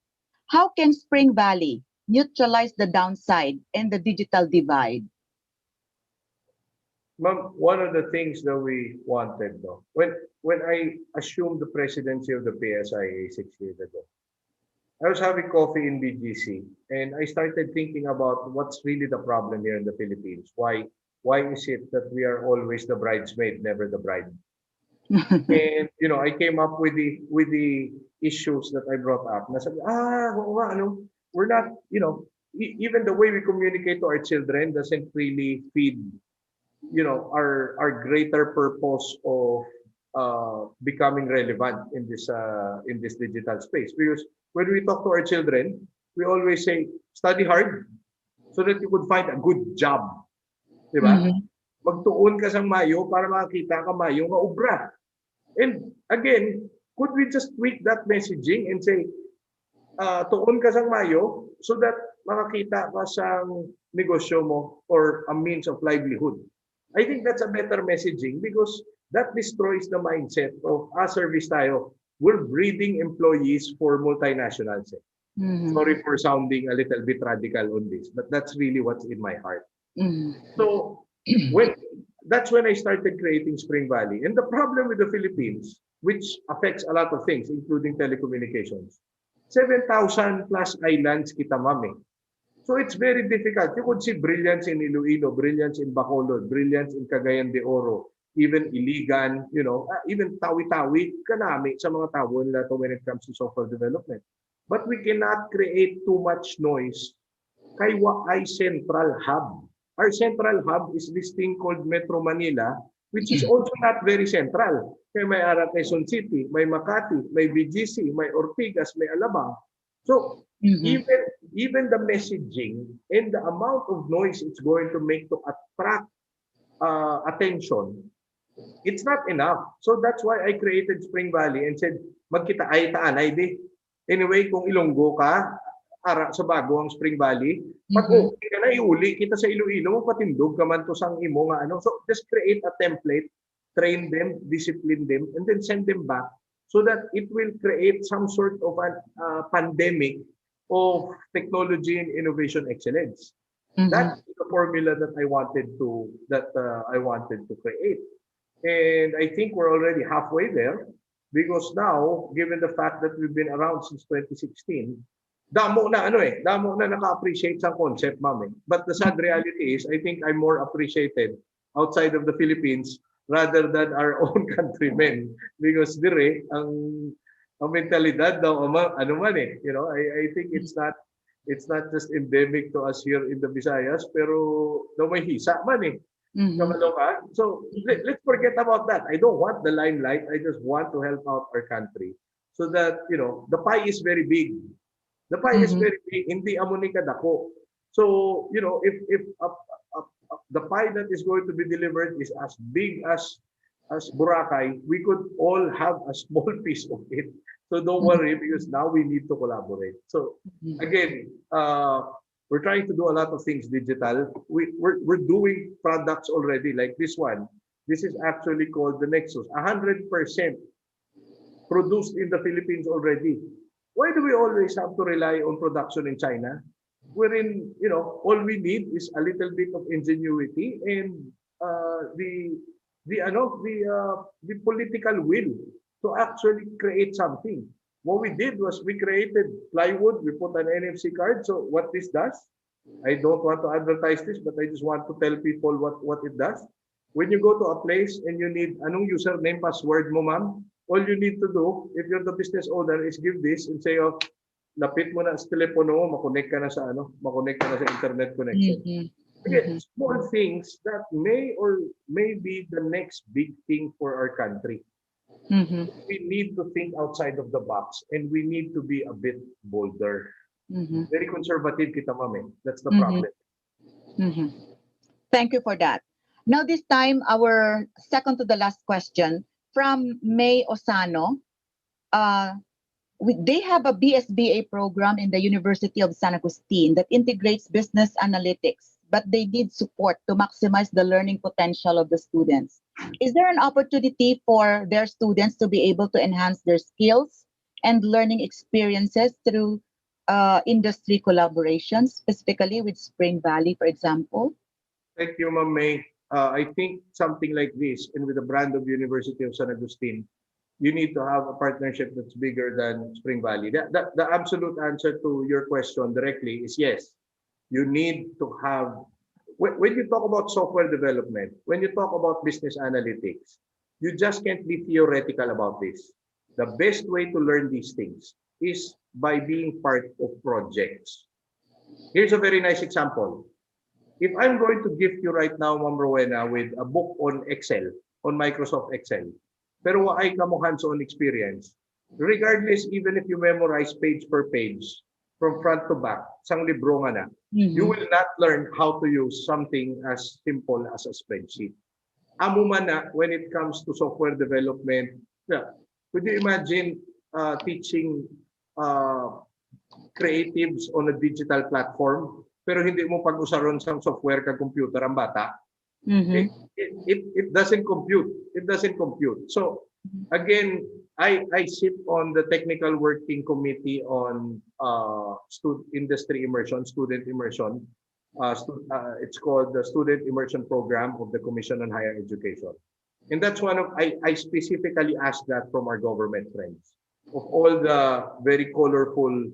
How can Spring Valley neutralize the downside and the digital divide? Ma'am, one of the things that we wanted, though, when I assumed the presidency of the PSIA 6 years ago, I was having coffee in BGC, and I started thinking about what's really the problem here in the Philippines. Why is it that we are always the bridesmaid, never the bride? And I came up with the issues that I brought up. Nasabi, oo nga, we're not, even the way we communicate to our children doesn't really feed our greater purpose of becoming relevant in this digital space. Because when we talk to our children, we always say, study hard so that you could find a good job. Diba? Mhm. Magtuon ka sa mayo para makakita ka mayo nga obra. And again, could we just tweak that messaging and say, tuon ka sa mayo so that makakita ka sa negosyo mo or a means of livelihood. I think that's a better messaging because that destroys the mindset of service tayo. We're breeding employees for multinationals. Mhm. Sorry for sounding a little bit radical on this, but that's really what's in my heart. Mhm. So that's when I started creating Spring Valley. And the problem with the Philippines, which affects a lot of things, including telecommunications, 7,000 plus islands kita mami. So it's very difficult. You could see brilliance in Iloilo, brilliance in Bacolod, brilliance in Cagayan de Oro, even Iligan, even Tawi-Tawi, kanami sa mga tao nila when it comes to social development. But we cannot create too much noise kay Waay Central Hub. Our central hub is this thing called Metro Manila, which is also not very central. Kaya may ara Quezon City, may Makati, may BGC, may Ortigas, may Alabang. So Mhm. even the messaging and the amount of noise it's going to make to attract attention, it's not enough. So that's why I created Spring Valley and said, magkita ay taanay di. Anyway, kung Ilonggo ka, ara sa bago ang Spring Valley, pag Mhm. okay ka na iuli kita sa Iloilo, patindog ka man to sang imo nga ano. So just create a template, train them, discipline them, and then send them back so that it will create some sort of a pandemic of technology and innovation excellence. Mhm. That's the formula that I wanted to create. And I think we're already halfway there because now, given the fact that we've been around since 2016, damo na naka-appreciate sa concept, ma'am. But the sad reality is, I think I'm more appreciated outside of the Philippines rather than our own countrymen because dire ang mentalidad daw ano man eh, I think it's not just endemic to us here in the Visayas pero daw may hisa man eh. Mhm. So let's forget about that. I don't want the limelight. I just want to help out our country so that, the pie is very big. The pie is very big, hindi amo ni kadako. So, if the pie that is going to be delivered is as big as Boracay, we could all have a small piece of it. So don't worry, because now we need to collaborate. So again, we're trying to do a lot of things digital. We're doing products already like this one. This is actually called the Nexus. 100% produced in the Philippines already. Why do we always have to rely on production in China? Wherein, all we need is a little bit of ingenuity and the political will to actually create something. What we did was we created plywood, we put an NFC card. So what this does, I don't want to advertise this, but I just want to tell people what it does. When you go to a place and you need anong username, password mo, ma'am, all you need to do, if you're the business owner, is give this and say, oh, lapit mo na sa telepono mo, makonect ka na sa internet connection. Again, small things that may be the next big thing for our country. We need to think outside of the box and we need to be a bit bolder. Very conservative kita, ma'am. That's the problem. Thank you for that. Now, this time, our second to the last question from May Osano. They have a BSBA program in the University of San Agustin that integrates business analytics, but they need support to maximize the learning potential of the students. Is there an opportunity for their students to be able to enhance their skills and learning experiences through industry collaborations, specifically with Spring Valley, for example? Thank you, Ma'am May. I think something like this, and with the brand of University of San Agustin, you need to have a partnership that's bigger than Spring Valley. The absolute answer to your question directly is yes. You need to have, when you talk about software development, when you talk about business analytics, you just can't be theoretical about this. The best way to learn these things is by being part of projects. Here's a very nice example. If I'm going to gift you right now, Ma'am Rowena, with a book on Excel, on Microsoft Excel, pero waay ka mo hands-on experience, regardless, even if you memorize page per page, from front to back, sang libro nga na, you will not learn how to use something as simple as a spreadsheet. Amo man na, when it comes to software development, could you imagine teaching creatives on a digital platform, pero hindi mo pag-usaron sa software ka computer ang bata? It doesn't compute. It doesn't compute. So again, I sit on the technical working committee on industry immersion, student immersion. It's called the Student Immersion Program of the Commission on Higher Education. And that's one of, I specifically asked that from our government friends. Of all the very colorful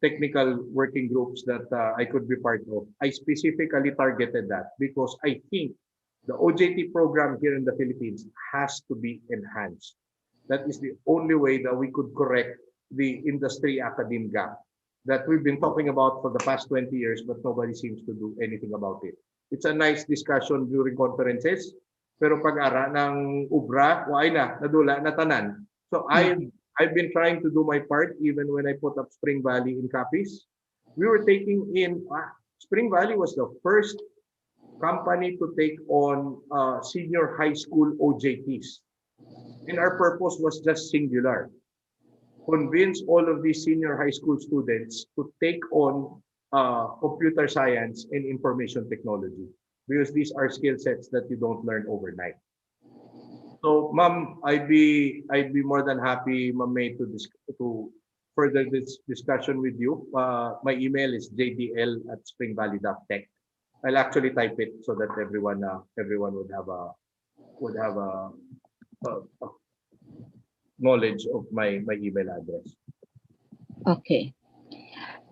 technical working groups that I could be part of, I specifically targeted that because I think the OJT program here in the Philippines has to be enhanced. That is the only way that we could correct the industry academe gap that we've been talking about for the past 20 years, but nobody seems to do anything about it. It's a nice discussion during conferences, pero pag-ara ng ubra, waay na, nadula, natanan. So I've been trying to do my part even when I put up Spring Valley in Capiz. We were taking in, Spring Valley was the first company to take on senior high school OJTs. And our purpose was just singular. Convince all of these senior high school students to take on computer science and information technology because these are skill sets that you don't learn overnight. So, Ma'am, I'd be more than happy, Ma'am May, to further this discussion with you. My email is jdl@springvalley.tech. I'll actually type it so that everyone would have a knowledge of my email address. Okay.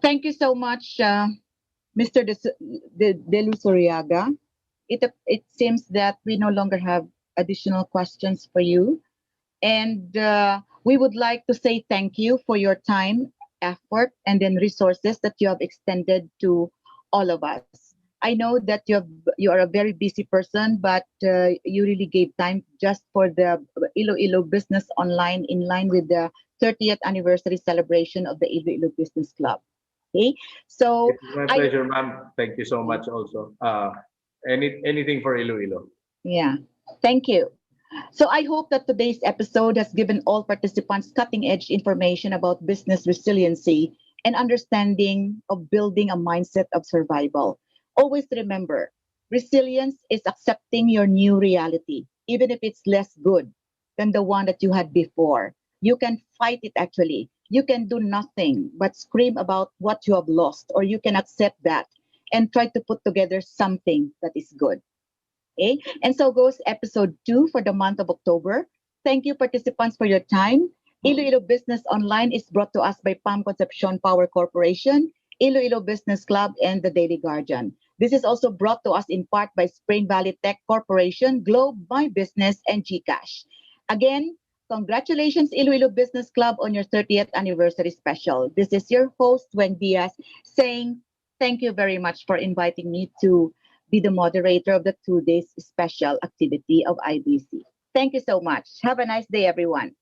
Thank you so much, Mr. De Lusuriaga. It seems that we no longer have additional questions for you. And we would like to say thank you for your time, effort, and then resources that you have extended to all of us. I know that you are a very busy person, but you really gave time just for the Iloilo Business Online in line with the 30th anniversary celebration of the Iloilo Business Club. Okay, so It's my I pleasure, ma'am. Thank you so much also. Anything for Iloilo. yeah, thank you. So I hope that today's episode has given all participants cutting edge information about business resiliency and understanding of building a mindset of survival. Always remember, resilience is accepting your new reality, even if it's less good than the one that you had before. You can fight it actually. You can do nothing but scream about what you have lost, or you can accept that and try to put together something that is good. Okay, and so goes episode 2 for the month of October. Thank you, participants, for your time. Iloilo Business Online is brought to us by Pam Concepcion Power Corporation, Iloilo Business Club, and the Daily Guardian. This is also brought to us in part by Spring Valley Tech Corporation, Globe, My Business, and GCash. Again, congratulations, Iloilo Business Club, on your 30th anniversary special. This is your host, Wen Diaz, saying thank you very much for inviting me to be the moderator of the 2 days special activity of IBC. Thank you so much. Have a nice day, everyone.